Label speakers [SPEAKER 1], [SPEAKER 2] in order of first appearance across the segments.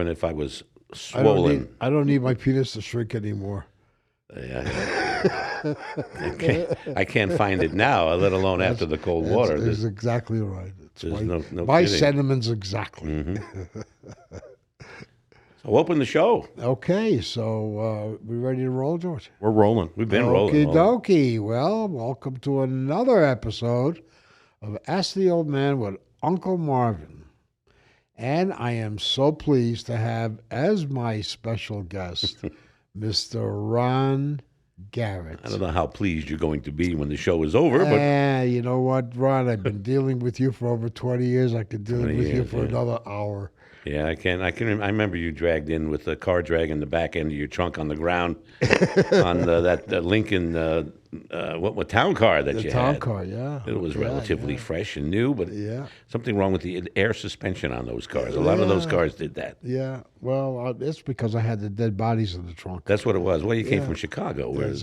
[SPEAKER 1] even if I was swollen.
[SPEAKER 2] I don't need my penis to shrink anymore.
[SPEAKER 1] I can't find it now, let alone after the cold water.
[SPEAKER 2] That's exactly right.
[SPEAKER 1] There's no
[SPEAKER 2] my
[SPEAKER 1] kidding.
[SPEAKER 2] sentiments exactly.
[SPEAKER 1] Mm-hmm. So open the show.
[SPEAKER 2] Okay, so we ready to roll, George?
[SPEAKER 1] We're rolling. We've been rolling.
[SPEAKER 2] Okie dokie. Well, welcome to another episode of Ask the Old Man with Uncle Marvin. And I am so pleased to have as my special guest Mr. Ron Garrett.
[SPEAKER 1] I don't know how pleased you're going to be when the show is over, but
[SPEAKER 2] you know what, Ron? I've been dealing with you for over 20 years. I could deal with you for another hour.
[SPEAKER 1] Yeah, I can. I remember you dragged in with the car drag in the back end of your trunk on the ground on that Lincoln what town car that you had. The
[SPEAKER 2] town car, yeah.
[SPEAKER 1] It was relatively fresh and new, but something wrong with the air suspension on those cars. A lot of those cars did that.
[SPEAKER 2] Yeah, well, it's because I had the dead bodies in the trunk.
[SPEAKER 1] That's what it was. Well, you came from Chicago, where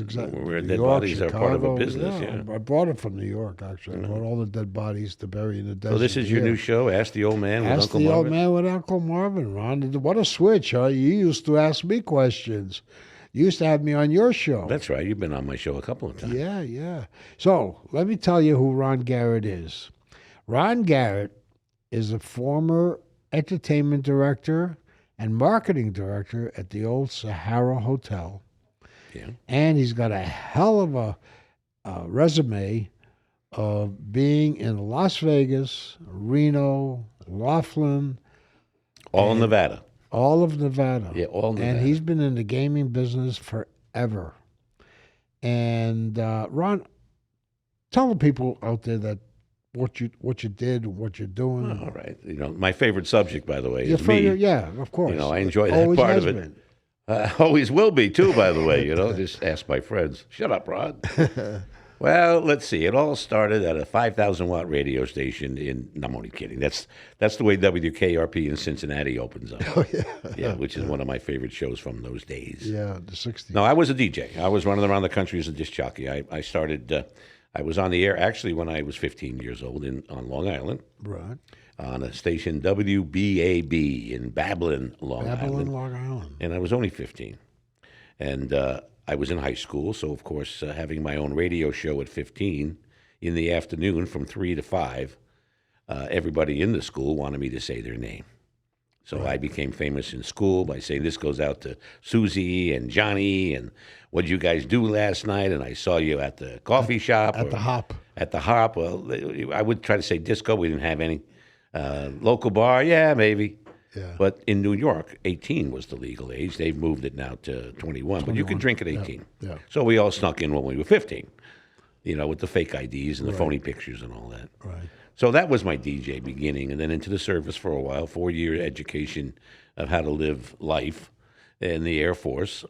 [SPEAKER 1] dead bodies are part of a business. Yeah.
[SPEAKER 2] I brought it from New York, actually. I brought all the dead bodies to bury in the desert.
[SPEAKER 1] So this is your new show, Ask the Old Man with Uncle Marvin?
[SPEAKER 2] Ask the Old Man with Uncle Marvin, Ron. What a switch, huh? You used to ask me questions. You used to have me on your show.
[SPEAKER 1] That's right. You've been on my show a couple of times.
[SPEAKER 2] Yeah. So let me tell you who Ron Garrett is. Ron Garrett is a former entertainment director and marketing director at the old Sahara Hotel.
[SPEAKER 1] Yeah.
[SPEAKER 2] And he's got a hell of a resume of being in Las Vegas, Reno, Laughlin.
[SPEAKER 1] All in Nevada.
[SPEAKER 2] All of Nevada.
[SPEAKER 1] Yeah, all Nevada.
[SPEAKER 2] And he's been in the gaming business forever. And Ron, tell the people out there that what you did, what you're doing.
[SPEAKER 1] All right. My favorite subject, by the way, is me.
[SPEAKER 2] Yeah, of course.
[SPEAKER 1] I enjoy that
[SPEAKER 2] always
[SPEAKER 1] part of
[SPEAKER 2] has
[SPEAKER 1] it. Always will be, too, by the way. Just ask my friends. Shut up, Rod. Well, let's see. It all started at a 5,000-watt radio station no, I'm only kidding. That's the way WKRP in Cincinnati opens up.
[SPEAKER 2] Oh, yeah.
[SPEAKER 1] Yeah, which is one of my favorite shows from those days.
[SPEAKER 2] Yeah, the 60s.
[SPEAKER 1] No, I was a DJ. I was running around the country as a disc jockey. I started, I was on the air actually when I was 15 years old on Long Island.
[SPEAKER 2] Right.
[SPEAKER 1] On a station WBAB in Babylon, Long Island. And I was only 15. And I was in high school, so of course, having my own radio show at 15 in the afternoon from 3 to 5, everybody in the school wanted me to say their name. So I became famous in school by saying, this goes out to Susie and Johnny, and what'd you guys do last night? And I saw you at the coffee shop.
[SPEAKER 2] At the Hop.
[SPEAKER 1] At the Hop. Well, I would try to say disco. We didn't have any. Local bar, yeah, maybe.
[SPEAKER 2] Yeah.
[SPEAKER 1] But in New York, 18 was the legal age. They've moved it now to 21. But you could drink at 18.
[SPEAKER 2] Yeah.
[SPEAKER 1] So we all snuck in when we were 15, with the fake IDs and the phony pictures and all that.
[SPEAKER 2] Right.
[SPEAKER 1] So that was my DJ beginning, and then into the service for a while, 4-year education of how to live life in the Air Force.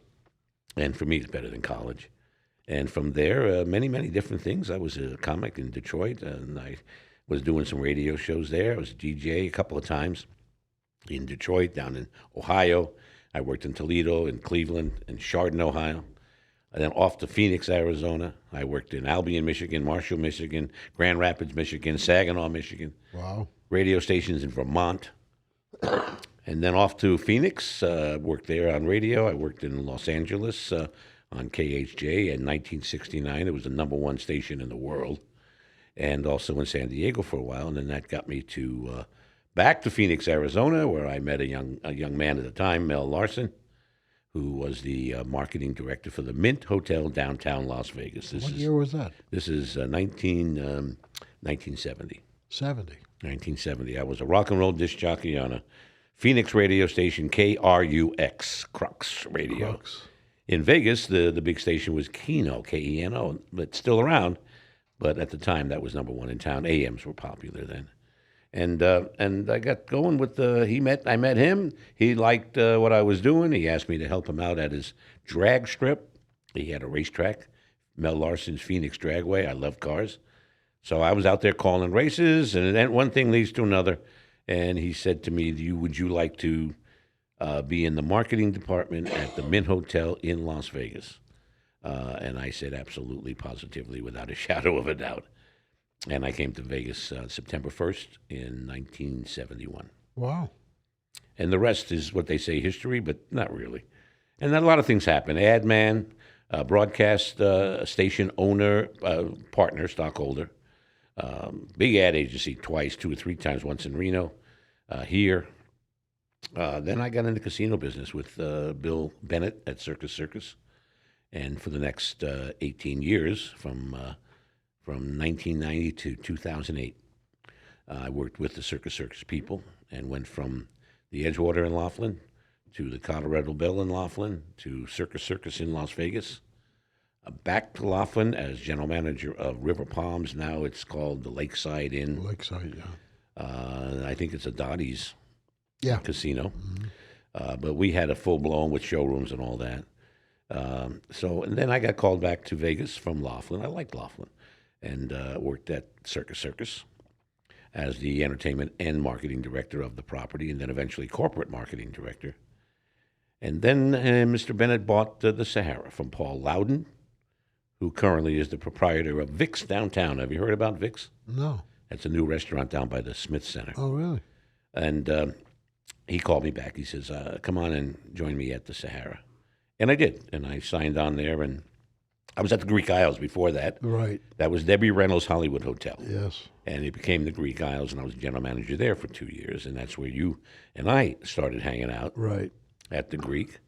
[SPEAKER 1] And for me, it's better than college. And from there, many, many different things. I was a comic in Detroit, and I was doing some radio shows there. I was a DJ a couple of times. In Detroit, down in Ohio. I worked in Toledo, in Cleveland, in Chardon, Ohio. And then off to Phoenix, Arizona. I worked in Albion, Michigan, Marshall, Michigan, Grand Rapids, Michigan, Saginaw, Michigan.
[SPEAKER 2] Wow.
[SPEAKER 1] Radio stations in Vermont. And then off to Phoenix, worked there on radio. I worked in Los Angeles on KHJ in 1969. It was the #1 station in the world. And also in San Diego for a while. And then that got me to... back to Phoenix, Arizona, where I met a young man at the time, Mel Larson, who was the marketing director for the Mint Hotel downtown Las Vegas.
[SPEAKER 2] What year was that?
[SPEAKER 1] This is 1970. 1970. I was a rock and roll disc jockey on a Phoenix radio station, KRUX, Crux Radio.
[SPEAKER 2] Crux.
[SPEAKER 1] In Vegas, the big station was Keno, Keno, but still around. But at the time, that was #1 in town. AMs were popular then. And I got going with I met him. He liked what I was doing. He asked me to help him out at his drag strip. He had a racetrack, Mel Larson's Phoenix Dragway. I love cars. So I was out there calling races, and then one thing leads to another. And he said to me, would you like to be in the marketing department at the Mint Hotel in Las Vegas? And I said absolutely, positively, without a shadow of a doubt. And I came to Vegas September 1st in 1971.
[SPEAKER 2] Wow.
[SPEAKER 1] And the rest is what they say history, but not really. And then a lot of things happen. Ad man, broadcast station owner, partner, stockholder, big ad agency twice, 2 or 3 times, once in Reno, here. Then I got into casino business with Bill Bennett at Circus Circus. And for the next 18 years, from 1990 to 2008, I worked with the Circus Circus people and went from the Edgewater in Laughlin to the Colorado Bell in Laughlin to Circus Circus in Las Vegas, back to Laughlin as general manager of River Palms. Now it's called the Lakeside Inn.
[SPEAKER 2] Lakeside, yeah.
[SPEAKER 1] I think it's a Dottie's
[SPEAKER 2] Yeah.
[SPEAKER 1] casino. But we had a full-blown with showrooms and all that. And then I got called back to Vegas from Laughlin. I liked Laughlin. And worked at Circus Circus as the entertainment and marketing director of the property, and then eventually corporate marketing director. And then Mr. Bennett bought the Sahara from Paul Loudon, who currently is the proprietor of Vic's downtown. Have you heard about Vic's?
[SPEAKER 2] No.
[SPEAKER 1] That's a new restaurant down by the Smith Center.
[SPEAKER 2] Oh, really?
[SPEAKER 1] And he called me back. He says, come on and join me at the Sahara. And I did. And I signed on there. And I was at the Greek Isles before that.
[SPEAKER 2] Right.
[SPEAKER 1] That was Debbie Reynolds' Hollywood Hotel.
[SPEAKER 2] Yes.
[SPEAKER 1] And it became the Greek Isles, and I was general manager there for 2 years. And that's where you and I started hanging out.
[SPEAKER 2] Right.
[SPEAKER 1] At the Greek.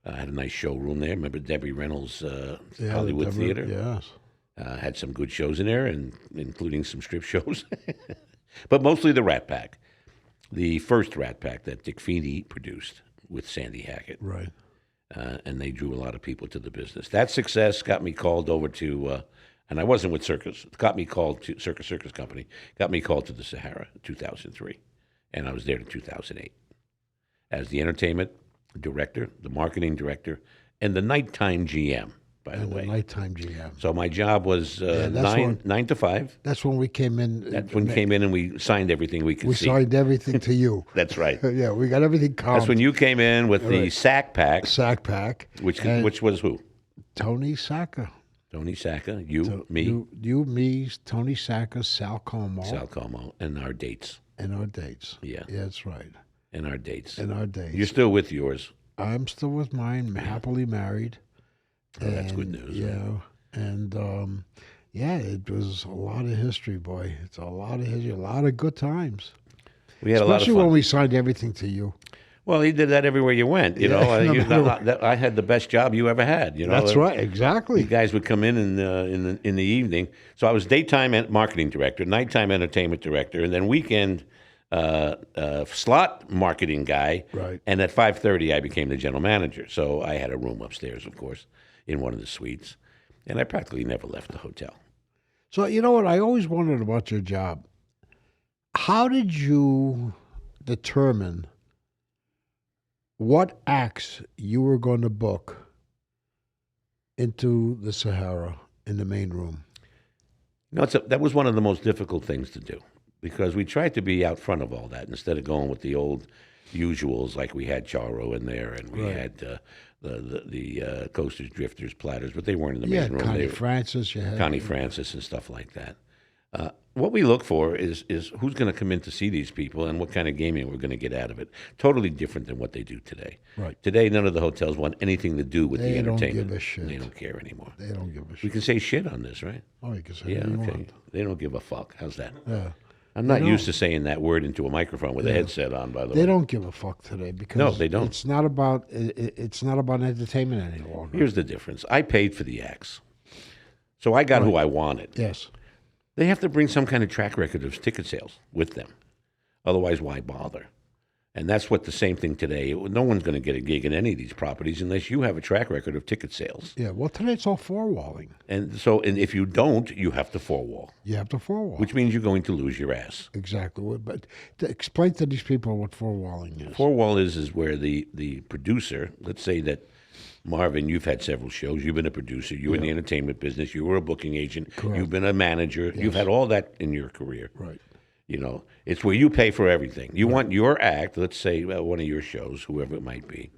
[SPEAKER 1] I had a nice showroom there. Remember Debbie Reynolds'
[SPEAKER 2] Yeah,
[SPEAKER 1] Hollywood Theater?
[SPEAKER 2] Yes.
[SPEAKER 1] Had some good shows in there, and including some strip shows. But mostly the Rat Pack. The first Rat Pack that Dick Feeney produced with Sandy Hackett.
[SPEAKER 2] Right.
[SPEAKER 1] And they drew a lot of people to the business. That success got me called over to, and I wasn't with Circus, got me called to Circus Circus Company, got me called to the Sahara in 2003. And I was there in 2008 as the entertainment director, the marketing director, and the nighttime GM, by the way.
[SPEAKER 2] Nighttime GM.
[SPEAKER 1] So my job was 9 to 5.
[SPEAKER 2] That's when we came in.
[SPEAKER 1] That's when we came in and we signed everything we could see.
[SPEAKER 2] We signed everything to you.
[SPEAKER 1] That's right.
[SPEAKER 2] Yeah, we got everything covered.
[SPEAKER 1] That's when you came in with the sack pack.
[SPEAKER 2] Sack pack.
[SPEAKER 1] Which was who?
[SPEAKER 2] Tony Sacca.
[SPEAKER 1] Tony Sacca, me.
[SPEAKER 2] You, me, Tony Sacca, Sal Como.
[SPEAKER 1] Sal Como, and our dates.
[SPEAKER 2] And our dates.
[SPEAKER 1] Yeah.
[SPEAKER 2] Yeah, that's right.
[SPEAKER 1] And our dates.
[SPEAKER 2] And our dates.
[SPEAKER 1] You're still with yours.
[SPEAKER 2] I'm still with mine, happily married.
[SPEAKER 1] Oh, that's good news.
[SPEAKER 2] Yeah.
[SPEAKER 1] Right?
[SPEAKER 2] And, it was a lot of history, boy. It's a lot of history, a lot of good times.
[SPEAKER 1] We had a lot of fun.
[SPEAKER 2] Especially when we signed everything to you.
[SPEAKER 1] Well, he did that everywhere you went. You know, I had the best job you ever had. You know,
[SPEAKER 2] that's right, exactly.
[SPEAKER 1] You guys would come in the evening. So I was daytime marketing director, nighttime entertainment director, and then weekend slot marketing guy.
[SPEAKER 2] Right.
[SPEAKER 1] And at 5:30, I became the general manager. So I had a room upstairs, of course, in one of the suites, and I practically never left the hotel.
[SPEAKER 2] So you know what? I always wondered about your job. How did you determine what acts you were going to book into the Sahara in the main room?
[SPEAKER 1] No, that was one of the most difficult things to do because we tried to be out front of all that instead of going with the old usuals like we had Charo in there and we had the coasters, drifters, platters, but they weren't in the main room.
[SPEAKER 2] Connie Francis. You had
[SPEAKER 1] Connie Francis and stuff like that. What we look for is who's going to come in to see these people and what kind of gaming we're going to get out of it. Totally different than what they do today.
[SPEAKER 2] Right.
[SPEAKER 1] Today, none of the hotels want anything to do with the entertainment.
[SPEAKER 2] They don't give a shit.
[SPEAKER 1] They don't care anymore.
[SPEAKER 2] They don't give a shit.
[SPEAKER 1] We can say shit on this, right?
[SPEAKER 2] Oh, you can say
[SPEAKER 1] Yeah,
[SPEAKER 2] what you
[SPEAKER 1] okay.
[SPEAKER 2] want.
[SPEAKER 1] They don't give a fuck. How's that?
[SPEAKER 2] Yeah.
[SPEAKER 1] I'm not used to saying that word into a microphone with a headset on, by the way.
[SPEAKER 2] They don't give a fuck today because
[SPEAKER 1] No, they don't.
[SPEAKER 2] It's not about entertainment any longer.
[SPEAKER 1] Here's the difference. I paid for the acts. So I got who I wanted.
[SPEAKER 2] Yes.
[SPEAKER 1] They have to bring some kind of track record of ticket sales with them. Otherwise, why bother? And that's what the same thing today. No one's going to get a gig in any of these properties unless you have a track record of ticket sales.
[SPEAKER 2] Yeah, well, today it's all four-walling.
[SPEAKER 1] And if you don't, you have to four-wall.
[SPEAKER 2] You have to four-wall.
[SPEAKER 1] Which means you're going to lose your ass.
[SPEAKER 2] Exactly. But explain to these people what four-walling is.
[SPEAKER 1] Four-wall is where the producer, let's say that Marvin, you've had several shows. You've been a producer. You're in the entertainment business. You were a booking agent.
[SPEAKER 2] Correct.
[SPEAKER 1] You've been a manager. You've had all that in your career.
[SPEAKER 2] Right.
[SPEAKER 1] You know, it's where you pay for everything. You want your act, let's say one of your shows, whoever it might be,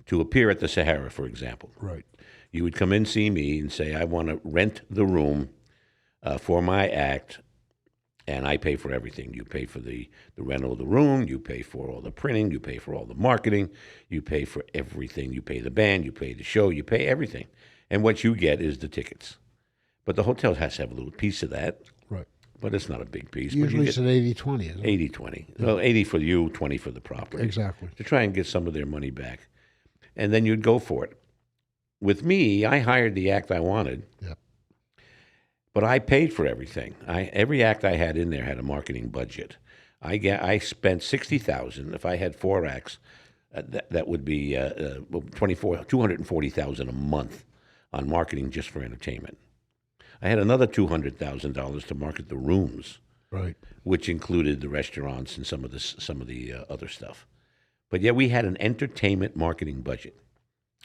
[SPEAKER 1] to appear at the Sahara, for example.
[SPEAKER 2] Right.
[SPEAKER 1] You would come in, see me, and say, I want to rent the room for my act And I pay for everything. You pay for the rental of the room. You pay for all the printing. You pay for all the marketing. You pay for everything. You pay the band. You pay the show. You pay everything. And what you get is the tickets. But the hotel has to have a little piece of that.
[SPEAKER 2] Right.
[SPEAKER 1] But it's not a big piece.
[SPEAKER 2] Usually it's an 80-20, isn't it?
[SPEAKER 1] 80-20. Well, 80 for you, 20 for the property.
[SPEAKER 2] Exactly.
[SPEAKER 1] To try and get some of their money back. And then you'd go for it. With me, I hired the act I wanted.
[SPEAKER 2] Yep.
[SPEAKER 1] But I paid for everything. Every act I had in there had a marketing budget. I spent $60,000. If I had 4 acts, that would be $240,000 a month on marketing just for entertainment. I had another $200,000 to market the rooms,
[SPEAKER 2] Right.
[SPEAKER 1] which included the restaurants and some of the other stuff. But yeah, we had an entertainment marketing budget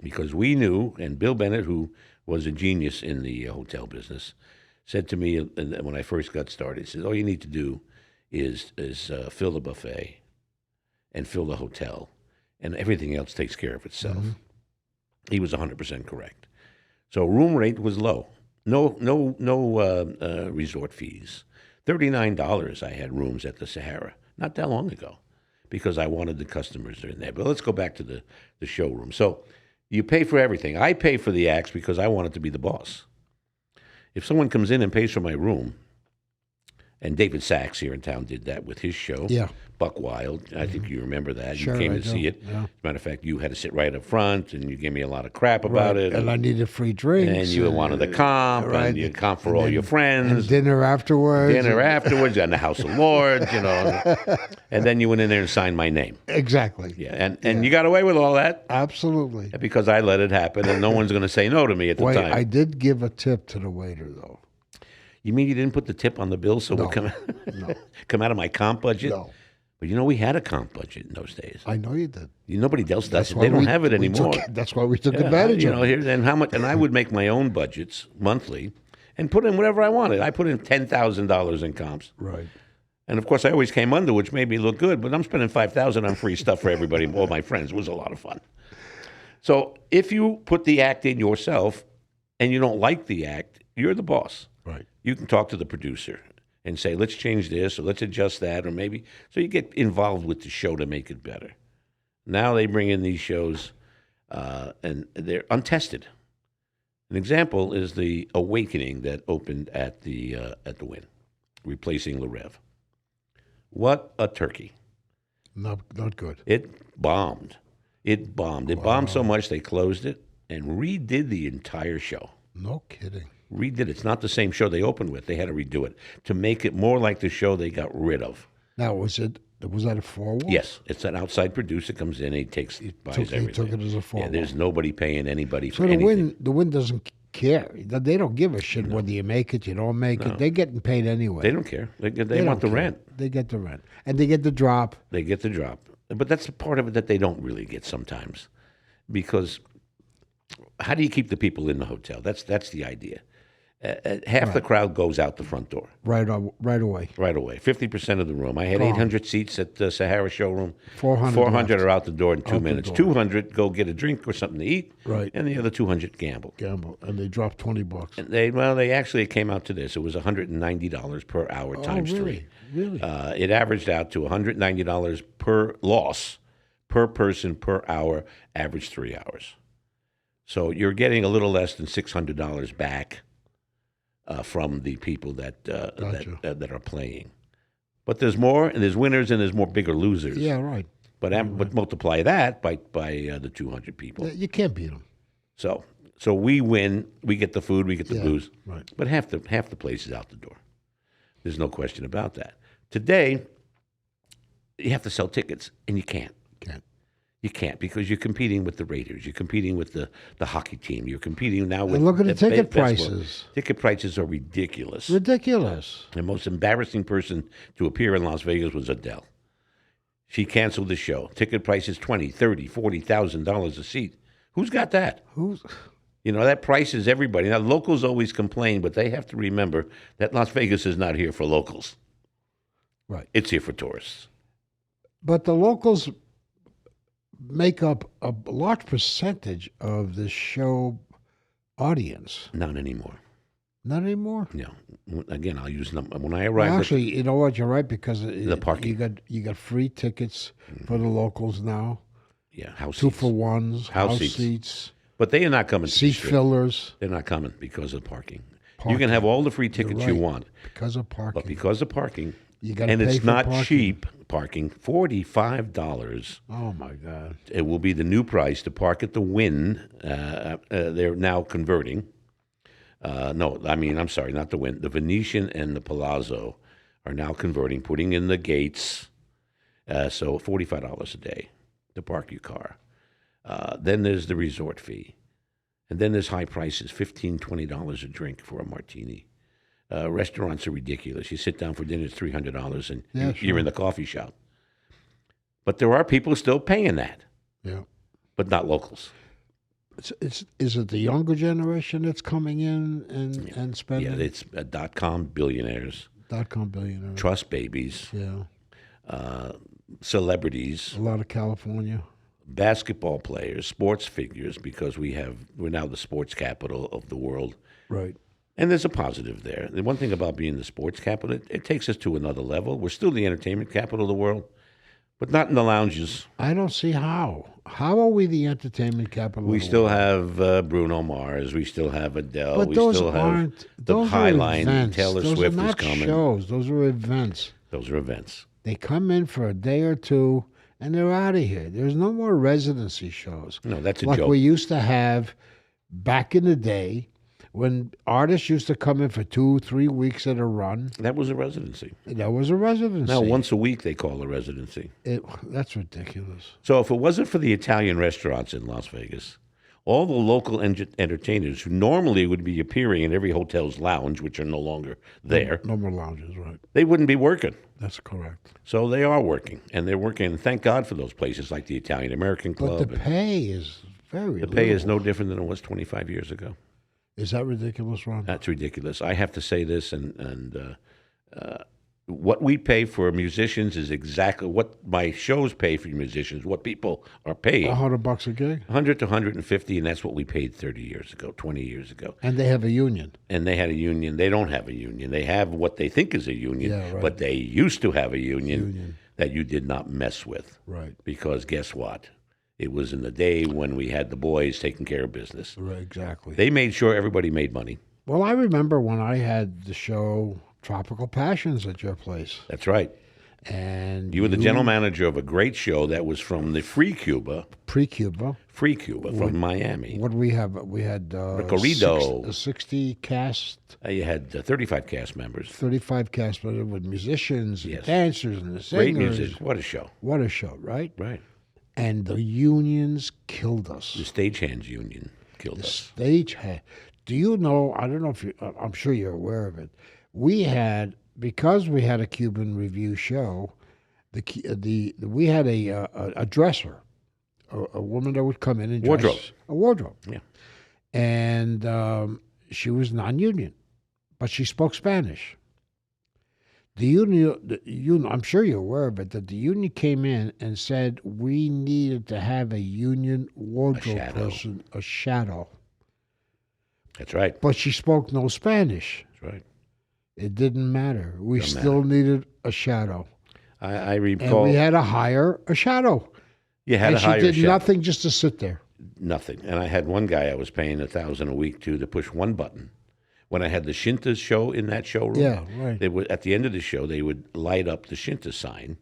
[SPEAKER 1] because we knew, and Bill Bennett, who was a genius in the hotel business, said to me when I first got started, he said, all you need to do is fill the buffet and fill the hotel, and everything else takes care of itself. Mm-hmm. He was 100% correct. So room rate was low. No resort fees. $39 I had rooms at the Sahara, not that long ago, because I wanted the customers in there. But let's go back to the showroom. So you pay for everything. I pay for the acts because I wanted to be the boss. If someone comes in and pays for my room, and David Sachs here in town did that with his show,
[SPEAKER 2] Yeah.
[SPEAKER 1] Buck Wild. I think you remember that.
[SPEAKER 2] Sure,
[SPEAKER 1] you came
[SPEAKER 2] I
[SPEAKER 1] to see
[SPEAKER 2] do.
[SPEAKER 1] it.
[SPEAKER 2] Yeah.
[SPEAKER 1] As a matter of fact, you had to sit right up front, and you gave me a lot of crap about it.
[SPEAKER 2] And I needed free drinks.
[SPEAKER 1] And you wanted the comp,
[SPEAKER 2] right.
[SPEAKER 1] and you comp for
[SPEAKER 2] And
[SPEAKER 1] all
[SPEAKER 2] then-
[SPEAKER 1] your friends.
[SPEAKER 2] And dinner afterwards.
[SPEAKER 1] Dinner afterwards, and the House of Lords, you know. And then you went in there and signed my name.
[SPEAKER 2] Exactly.
[SPEAKER 1] Yeah, and you got away with all that
[SPEAKER 2] Absolutely.
[SPEAKER 1] because I let it happen, and no one's going to say no to me at the
[SPEAKER 2] Wait,
[SPEAKER 1] time.
[SPEAKER 2] I did give a tip to the waiter, though.
[SPEAKER 1] You mean you didn't put the tip on the bill so it would come out of my comp budget?
[SPEAKER 2] No.
[SPEAKER 1] But you know, we had a comp budget in those days.
[SPEAKER 2] I know you did.
[SPEAKER 1] Nobody else does it.
[SPEAKER 2] why
[SPEAKER 1] They don't
[SPEAKER 2] we-
[SPEAKER 1] have it
[SPEAKER 2] we
[SPEAKER 1] anymore.
[SPEAKER 2] That's why we took
[SPEAKER 1] Yeah,
[SPEAKER 2] advantage
[SPEAKER 1] you
[SPEAKER 2] of
[SPEAKER 1] know,
[SPEAKER 2] it.
[SPEAKER 1] here and how much, and I would make my own budgets monthly and put in whatever I wanted. I put in $10,000 in comps,
[SPEAKER 2] Right.
[SPEAKER 1] and of course, I always came under, which made me look good. But I'm spending $5,000 on free stuff for everybody, all my friends. It was a lot of fun. So if you put the act in yourself, and you don't like the act, you're the boss.
[SPEAKER 2] Right.
[SPEAKER 1] You can talk to the producer and say, let's change this or let's adjust that or maybe. So you get involved with the show to make it better. Now they bring in these shows and they're untested. An example is the Awakening that opened at the Wynn, replacing Le Rev. What a turkey.
[SPEAKER 2] Not good.
[SPEAKER 1] It bombed. It bombed. It bombed so much they closed it and redid the entire show.
[SPEAKER 2] No kidding.
[SPEAKER 1] Redid it. It's not the same show they opened with. They had to redo it to make it more like the show they got rid of.
[SPEAKER 2] Now, was that a 4-wall?
[SPEAKER 1] Yes, it's an outside producer comes in. He buys everything.
[SPEAKER 2] He took it as a 4-wall.
[SPEAKER 1] Yeah, there's nobody paying anybody
[SPEAKER 2] So
[SPEAKER 1] for anything.
[SPEAKER 2] the Win doesn't care. They don't give a shit whether you make it, you don't make it. They're getting paid anyway.
[SPEAKER 1] They don't care. They
[SPEAKER 2] They
[SPEAKER 1] want the
[SPEAKER 2] don't care.
[SPEAKER 1] rent.
[SPEAKER 2] They get the rent, and they get the drop.
[SPEAKER 1] They get the drop. But that's the part of it that they don't really get sometimes, because how do you keep the people in the hotel? That's the idea. Half the crowd goes out the front door
[SPEAKER 2] Right away.
[SPEAKER 1] right away. 50% of the room. I had
[SPEAKER 2] Gone.
[SPEAKER 1] 800 seats at the Sahara showroom.
[SPEAKER 2] 400
[SPEAKER 1] 400
[SPEAKER 2] left.
[SPEAKER 1] are out the door in 2
[SPEAKER 2] the
[SPEAKER 1] minutes.
[SPEAKER 2] door.
[SPEAKER 1] 200 go get a drink or something to eat.
[SPEAKER 2] Right.
[SPEAKER 1] And the other 200 gamble.
[SPEAKER 2] Gamble, and they dropped $20.
[SPEAKER 1] And they actually came out to this. It was $190 per hour times
[SPEAKER 2] really?
[SPEAKER 1] 3.
[SPEAKER 2] Really?
[SPEAKER 1] It averaged out to $190 per loss per person per hour, average 3 hours. So you're getting a little less than $600 back from the people that that are playing. But there's more, and there's winners, and there's more bigger losers.
[SPEAKER 2] Yeah, right.
[SPEAKER 1] But multiply that by the 200 people.
[SPEAKER 2] You can't beat them.
[SPEAKER 1] So we win. We get the food. We get the booze.
[SPEAKER 2] Right.
[SPEAKER 1] But half the place is out the door. There's no question about that. Today, you have to sell tickets, and you can't. You can't because you're competing with the Raiders. You're competing with the hockey team. You're competing now with.
[SPEAKER 2] And look at the ticket
[SPEAKER 1] basketball.
[SPEAKER 2] prices.
[SPEAKER 1] Ticket prices are ridiculous.
[SPEAKER 2] Ridiculous.
[SPEAKER 1] The most embarrassing person to appear in Las Vegas was Adele. She canceled the show. Ticket prices $20,000, $30,000, $40,000 a seat. Who's got that? You know, that price is everybody. Now, locals always complain, but they have to remember that Las Vegas is not here for locals.
[SPEAKER 2] Right.
[SPEAKER 1] It's here for tourists.
[SPEAKER 2] But the locals make up a large percentage of the show audience.
[SPEAKER 1] Not anymore.
[SPEAKER 2] Not anymore.
[SPEAKER 1] No. Again, I'll use number. When I
[SPEAKER 2] Well,
[SPEAKER 1] arrived
[SPEAKER 2] actually, you know what? You're right because
[SPEAKER 1] the parking.
[SPEAKER 2] you got free tickets for the locals now.
[SPEAKER 1] Yeah, house
[SPEAKER 2] 2
[SPEAKER 1] seats.
[SPEAKER 2] for ones,
[SPEAKER 1] House
[SPEAKER 2] house
[SPEAKER 1] seats.
[SPEAKER 2] seats,
[SPEAKER 1] But they are not coming to the
[SPEAKER 2] seat
[SPEAKER 1] strip.
[SPEAKER 2] fillers.
[SPEAKER 1] They're not coming because of parking. You
[SPEAKER 2] Parking.
[SPEAKER 1] can have all the free tickets you
[SPEAKER 2] right.
[SPEAKER 1] want,
[SPEAKER 2] Because of parking.
[SPEAKER 1] but because of parking,
[SPEAKER 2] You got to
[SPEAKER 1] and
[SPEAKER 2] pay
[SPEAKER 1] it's
[SPEAKER 2] for
[SPEAKER 1] not
[SPEAKER 2] parking.
[SPEAKER 1] cheap parking, $45.
[SPEAKER 2] Oh my God!
[SPEAKER 1] It will be the new price to park at the Wynn. They're now converting. No, I mean, I'm sorry, not the Wynn. The Venetian and the Palazzo are now converting, putting in the gates. So $45 a day to park your car. Then there's the resort fee. And then there's high prices, $15, $20 a drink for a martini. Restaurants are ridiculous. You sit down for dinner, it's $300, and
[SPEAKER 2] Yeah,
[SPEAKER 1] you're in the coffee shop. But there are people still paying that,
[SPEAKER 2] Yeah.
[SPEAKER 1] but not locals.
[SPEAKER 2] Is it the younger generation that's coming in and spending?
[SPEAKER 1] Yeah, it's .com billionaires,
[SPEAKER 2] .com billionaires.
[SPEAKER 1] trust babies,
[SPEAKER 2] Yeah.
[SPEAKER 1] celebrities,
[SPEAKER 2] A lot of California.
[SPEAKER 1] basketball players, sports figures, because we're now the sports capital of the world.
[SPEAKER 2] Right.
[SPEAKER 1] And there's a positive there. The one thing about being the sports capital, it takes us to another level. We're still the entertainment capital of the world, but not in the lounges.
[SPEAKER 2] I don't see how. How are we the entertainment capital?
[SPEAKER 1] We
[SPEAKER 2] of the
[SPEAKER 1] still
[SPEAKER 2] world?
[SPEAKER 1] have Bruno Mars. We still have Adele.
[SPEAKER 2] But
[SPEAKER 1] we
[SPEAKER 2] those
[SPEAKER 1] still have
[SPEAKER 2] aren't.
[SPEAKER 1] the
[SPEAKER 2] Those
[SPEAKER 1] High
[SPEAKER 2] are
[SPEAKER 1] Line.
[SPEAKER 2] events.
[SPEAKER 1] Taylor
[SPEAKER 2] those
[SPEAKER 1] Swift
[SPEAKER 2] are
[SPEAKER 1] is
[SPEAKER 2] not
[SPEAKER 1] coming.
[SPEAKER 2] shows. Those are events.
[SPEAKER 1] Those are events.
[SPEAKER 2] They come in for a day or two, and they're out of here. There's no more residency shows.
[SPEAKER 1] No, that's a
[SPEAKER 2] like
[SPEAKER 1] joke.
[SPEAKER 2] we used to have back in the day when artists used to come in for 2-3 weeks at a run.
[SPEAKER 1] That was a residency.
[SPEAKER 2] That was a residency.
[SPEAKER 1] Now, once a week, they call a residency.
[SPEAKER 2] That's ridiculous.
[SPEAKER 1] So if it wasn't for the Italian restaurants in Las Vegas, all the local entertainers who normally would be appearing in every hotel's lounge, which are no longer there,
[SPEAKER 2] No more lounges, right?
[SPEAKER 1] they wouldn't be working.
[SPEAKER 2] That's correct.
[SPEAKER 1] So they are working, and they're working. Thank God for those places like the Italian American
[SPEAKER 2] But
[SPEAKER 1] Club.
[SPEAKER 2] the pay is very
[SPEAKER 1] The pay is
[SPEAKER 2] little.
[SPEAKER 1] no different than it was 25 years ago.
[SPEAKER 2] Is that ridiculous, Ron?
[SPEAKER 1] That's ridiculous. I have to say this, and what we pay for musicians is exactly what my shows pay for musicians. What people are paying,
[SPEAKER 2] $100 a gig?
[SPEAKER 1] 100 to 150, and that's what we paid 30 years ago, 20 years ago.
[SPEAKER 2] And they have a union.
[SPEAKER 1] And they had a union. They don't have a union. They have what they think is a union,
[SPEAKER 2] Yeah, right.
[SPEAKER 1] but they used to have a union that you did not mess with.
[SPEAKER 2] Right.
[SPEAKER 1] Because guess what? It was in the day when we had the boys taking care of business.
[SPEAKER 2] Right, exactly.
[SPEAKER 1] They made sure everybody made money.
[SPEAKER 2] Well, I remember when I had the show Tropical Passions at your place.
[SPEAKER 1] That's right.
[SPEAKER 2] And
[SPEAKER 1] You were the general manager of a great show that was from the Free Cuba
[SPEAKER 2] pre-Cuba.
[SPEAKER 1] from Miami.
[SPEAKER 2] What do we have? We had
[SPEAKER 1] Recorrido.
[SPEAKER 2] 60 cast,
[SPEAKER 1] You had 35 cast members.
[SPEAKER 2] 35 cast members with musicians and
[SPEAKER 1] Yes.
[SPEAKER 2] dancers and the singers.
[SPEAKER 1] Great music. What a show.
[SPEAKER 2] What a show, right?
[SPEAKER 1] Right.
[SPEAKER 2] And the unions killed us.
[SPEAKER 1] The Stagehands Union killed us.
[SPEAKER 2] Stage had. Do you know? I don't know if you. I'm sure you're aware of it. We had, because we had a Cuban review show. We had a dresser, a woman that would come in and dress,
[SPEAKER 1] Wardrobe.
[SPEAKER 2] a wardrobe.
[SPEAKER 1] Yeah.
[SPEAKER 2] And she was non-union, but she spoke Spanish. The union, I'm sure you're aware of it, that the union came in and said we needed to have a union wardrobe person, a shadow.
[SPEAKER 1] That's right.
[SPEAKER 2] But she spoke no Spanish.
[SPEAKER 1] That's right.
[SPEAKER 2] It didn't matter. We still needed a shadow.
[SPEAKER 1] I
[SPEAKER 2] And
[SPEAKER 1] recall.
[SPEAKER 2] we had to hire a shadow.
[SPEAKER 1] You had
[SPEAKER 2] And
[SPEAKER 1] to hire
[SPEAKER 2] she did
[SPEAKER 1] a chef.
[SPEAKER 2] nothing just to sit there.
[SPEAKER 1] Nothing. And I had one guy I was paying $1,000 a week to push one button. When I had the Shintas show in that showroom,
[SPEAKER 2] Yeah, right.
[SPEAKER 1] they would, at the end of the show, they would light up the Shinta sign,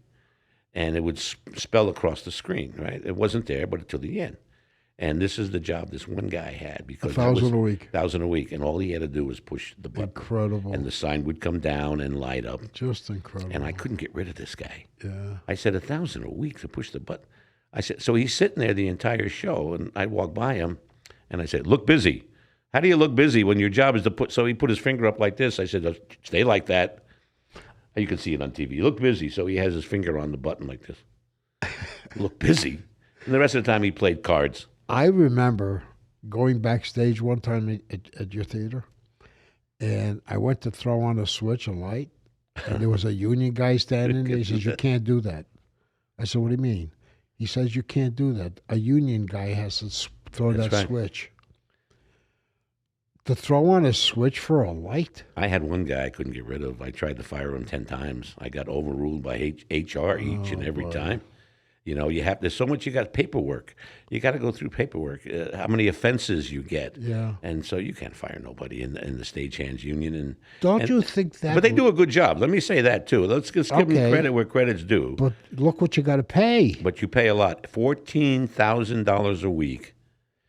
[SPEAKER 1] and it would spell across the screen. Right? It wasn't there, but until the end. And this is the job this one guy had because
[SPEAKER 2] $1,000 a week.
[SPEAKER 1] $1,000 a week, and all he had to do was push the button,
[SPEAKER 2] Incredible.
[SPEAKER 1] and the sign would come down and light up.
[SPEAKER 2] Just incredible.
[SPEAKER 1] And I couldn't get rid of this guy.
[SPEAKER 2] Yeah.
[SPEAKER 1] I said, $1,000 a week to push the button. I said, so he's sitting there the entire show, and I walk by him, and I said, look busy. How do you look busy when your job is to put, so he put his finger up like this. I said, "Oh, stay like that. You can see it on TV. Look busy. So he has his finger on the button like this. Look busy. And the rest of the time he played cards.
[SPEAKER 2] I remember going backstage one time at your theater, and I went to throw on a switch, a light, and there was a union guy standing there. He says, you can't do that. I said, what do you mean? He says, you can't do that. A union guy has to throw
[SPEAKER 1] That's
[SPEAKER 2] that
[SPEAKER 1] right.
[SPEAKER 2] switch. To throw on a switch for a light?
[SPEAKER 1] I had one guy I couldn't get rid of. I tried to fire him 10 times. I got overruled by HR each and every time. You know, there's so much, you got paperwork. You got to go through paperwork, how many offenses you get.
[SPEAKER 2] Yeah.
[SPEAKER 1] And so you can't fire nobody in the stagehands union.
[SPEAKER 2] Don't you think that?
[SPEAKER 1] But they do a good job. Let me say that, too. Let's just give them credit where credit's due.
[SPEAKER 2] But look what you got to pay.
[SPEAKER 1] But you pay a lot. $14,000 a week.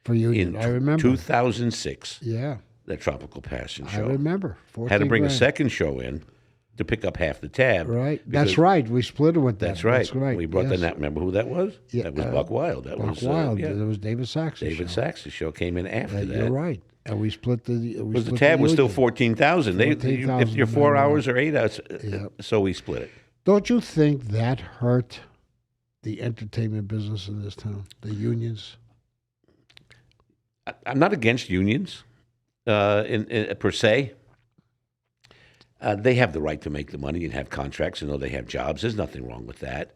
[SPEAKER 2] For union, I remember.
[SPEAKER 1] 2006.
[SPEAKER 2] Yeah.
[SPEAKER 1] The Tropical Passion
[SPEAKER 2] I
[SPEAKER 1] show.
[SPEAKER 2] remember.
[SPEAKER 1] Had to bring a second show in to pick up half the tab.
[SPEAKER 2] Right. That's right. We split it with that.
[SPEAKER 1] That's right.
[SPEAKER 2] That's right.
[SPEAKER 1] We brought that. Remember who that was?
[SPEAKER 2] Yeah,
[SPEAKER 1] That was Buck Wild. That
[SPEAKER 2] Buck
[SPEAKER 1] was
[SPEAKER 2] Wild.
[SPEAKER 1] yeah.
[SPEAKER 2] It was David Sachs'
[SPEAKER 1] David
[SPEAKER 2] show.
[SPEAKER 1] Sachs' show came in after that.
[SPEAKER 2] You're right. And we split the.
[SPEAKER 1] Because the tab was still 14,000. If you're 4 hours or 8 hours, so we split it.
[SPEAKER 2] Don't you think that hurt the entertainment business in this town? The unions.
[SPEAKER 1] I'm not against unions, in per se. They have the right to make the money and have contracts and know they have jobs. There's nothing wrong with that.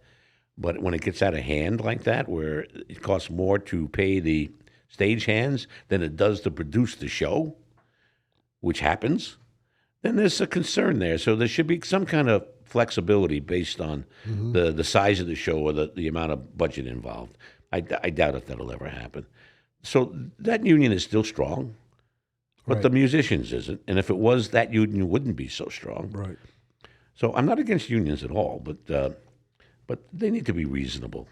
[SPEAKER 1] But when it gets out of hand like that, where it costs more to pay the stagehands than it does to produce the show, which happens, then there's a concern there. So there should be some kind of flexibility based on the size of the show or the amount of budget involved. I doubt if that'll ever happen. So that union is still strong. But the musicians isn't. And if it was, that union wouldn't be so strong.
[SPEAKER 2] Right.
[SPEAKER 1] So I'm not against unions at all, but they need to be reasonable.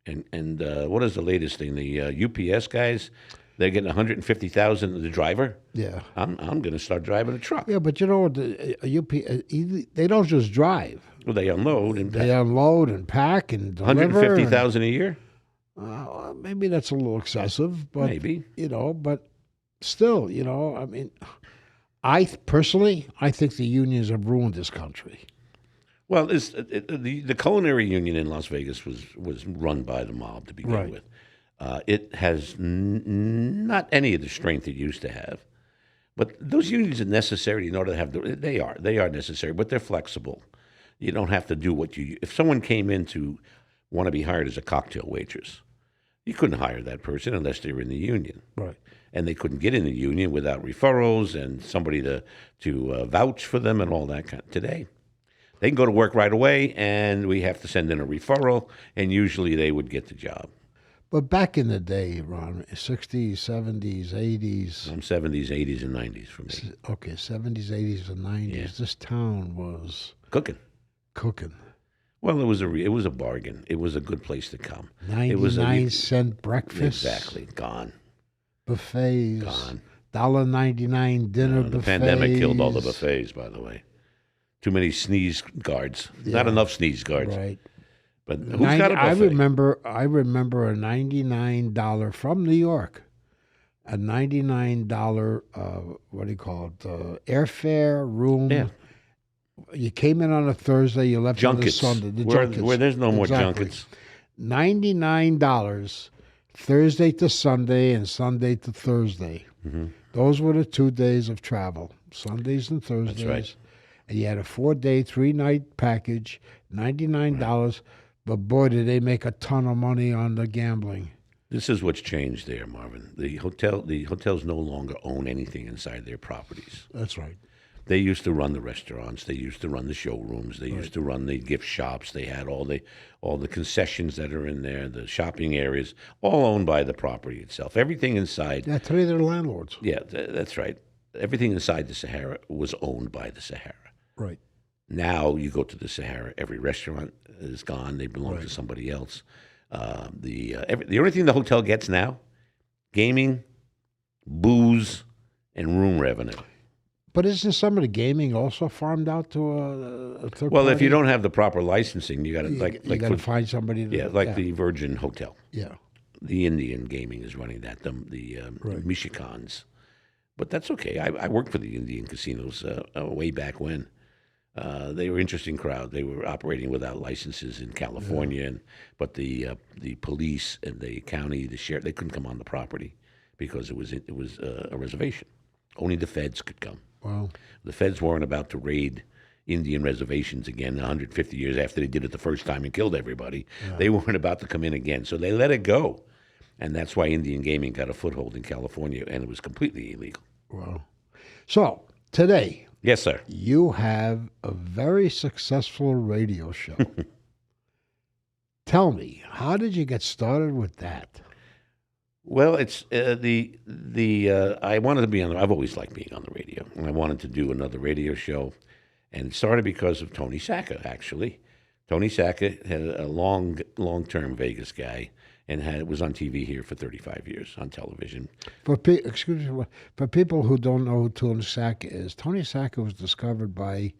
[SPEAKER 1] And what is the latest thing? The UPS guys, they're getting $150,000 the driver.
[SPEAKER 2] Yeah.
[SPEAKER 1] I'm going to start driving a truck.
[SPEAKER 2] Yeah, but you know, they don't just drive.
[SPEAKER 1] Well, they unload and
[SPEAKER 2] They unload and pack and deliver.
[SPEAKER 1] $150,000 a year.
[SPEAKER 2] Maybe that's a little excessive, but
[SPEAKER 1] Maybe.
[SPEAKER 2] But still, I mean, I think the unions have ruined this country.
[SPEAKER 1] Well, the culinary union in Las Vegas was run by the mob to begin with. It has not any of the strength it used to have, but those unions are necessary in order to have they are necessary, but they're flexible. You don't have to do if someone came in to want to be hired as a cocktail waitress, you couldn't hire that person unless they were in the union.
[SPEAKER 2] Right.
[SPEAKER 1] And they couldn't get in the union without referrals and somebody to vouch for them and all that kind. Today, they can go to work right away, and we have to send in a referral, and usually they would get the job.
[SPEAKER 2] But back in the day, Ron, 60s, 70s, 80s.
[SPEAKER 1] I'm 70s, 80s, and 90s for me.
[SPEAKER 2] Okay, 70s, 80s, and 90s.
[SPEAKER 1] Yeah.
[SPEAKER 2] This town was
[SPEAKER 1] Cooking.
[SPEAKER 2] Well,
[SPEAKER 1] it was a bargain. It was a good place to come.
[SPEAKER 2] 99-cent breakfast.
[SPEAKER 1] Exactly. Gone.
[SPEAKER 2] Buffets.
[SPEAKER 1] Gone.
[SPEAKER 2] $1.99 dinner buffets.
[SPEAKER 1] The pandemic killed all the buffets, by the way. Too many sneeze guards. Not enough sneeze guards.
[SPEAKER 2] Right.
[SPEAKER 1] But who's got a buffet?
[SPEAKER 2] I remember a $99 from New York. A $99, what do you call it? Airfare, room.
[SPEAKER 1] Yeah.
[SPEAKER 2] You came in on a Thursday, you left
[SPEAKER 1] Junkets.
[SPEAKER 2] on a Sunday.
[SPEAKER 1] Where there's no more junkets.
[SPEAKER 2] $99 Thursday to Sunday and Sunday to Thursday.
[SPEAKER 1] Mm-hmm.
[SPEAKER 2] Those were the 2 days of travel, Sundays and Thursdays.
[SPEAKER 1] That's right.
[SPEAKER 2] And you had a 4-day, 3-night package, $99. Right. But boy, did they make a ton of money on the gambling.
[SPEAKER 1] This is what's changed there, Marvin. The hotels no longer own anything inside their properties.
[SPEAKER 2] That's right.
[SPEAKER 1] They used to run the restaurants. They used to run the showrooms. They used to run the gift shops. They had all the concessions that are in there, the shopping areas, all owned by the property itself. Everything inside.
[SPEAKER 2] Yeah, today they're landlords.
[SPEAKER 1] Yeah, that's right. Everything inside the Sahara was owned by the Sahara.
[SPEAKER 2] Right.
[SPEAKER 1] Now you go to the Sahara, every restaurant is gone. They belong to somebody else. The only thing the hotel gets now, gaming, booze, and room revenue.
[SPEAKER 2] But isn't some of the gaming also farmed out to a third
[SPEAKER 1] Well,
[SPEAKER 2] party?
[SPEAKER 1] if you don't have the proper licensing, you got
[SPEAKER 2] to find somebody.
[SPEAKER 1] The Virgin Hotel.
[SPEAKER 2] Yeah.
[SPEAKER 1] The Indian gaming is running that. The Michicans. But that's okay. I worked for the Indian casinos way back when. They were an interesting crowd. They were operating without licenses in California, but the police and the county, the sheriff, they couldn't come on the property because it was a reservation. Only the feds could come.
[SPEAKER 2] Wow.
[SPEAKER 1] The feds weren't about to raid Indian reservations again 150 years after they did it the first time and killed everybody. Yeah. They weren't about to come in again, so they let it go. And that's why Indian gaming got a foothold in California, and it was completely illegal.
[SPEAKER 2] Well, so today
[SPEAKER 1] Yes, sir.
[SPEAKER 2] you have a very successful radio show. Tell me, how did you get started with that?
[SPEAKER 1] Well, it's I wanted to be on. I've always liked being on the radio, and I wanted to do another radio show, and it started because of Tony Sacca. Actually, Tony Sacca had a long-term Vegas guy, and was on TV here for 35 years on television.
[SPEAKER 2] Excuse me, for people who don't know who Tony Sacca is, Tony Sacca was discovered by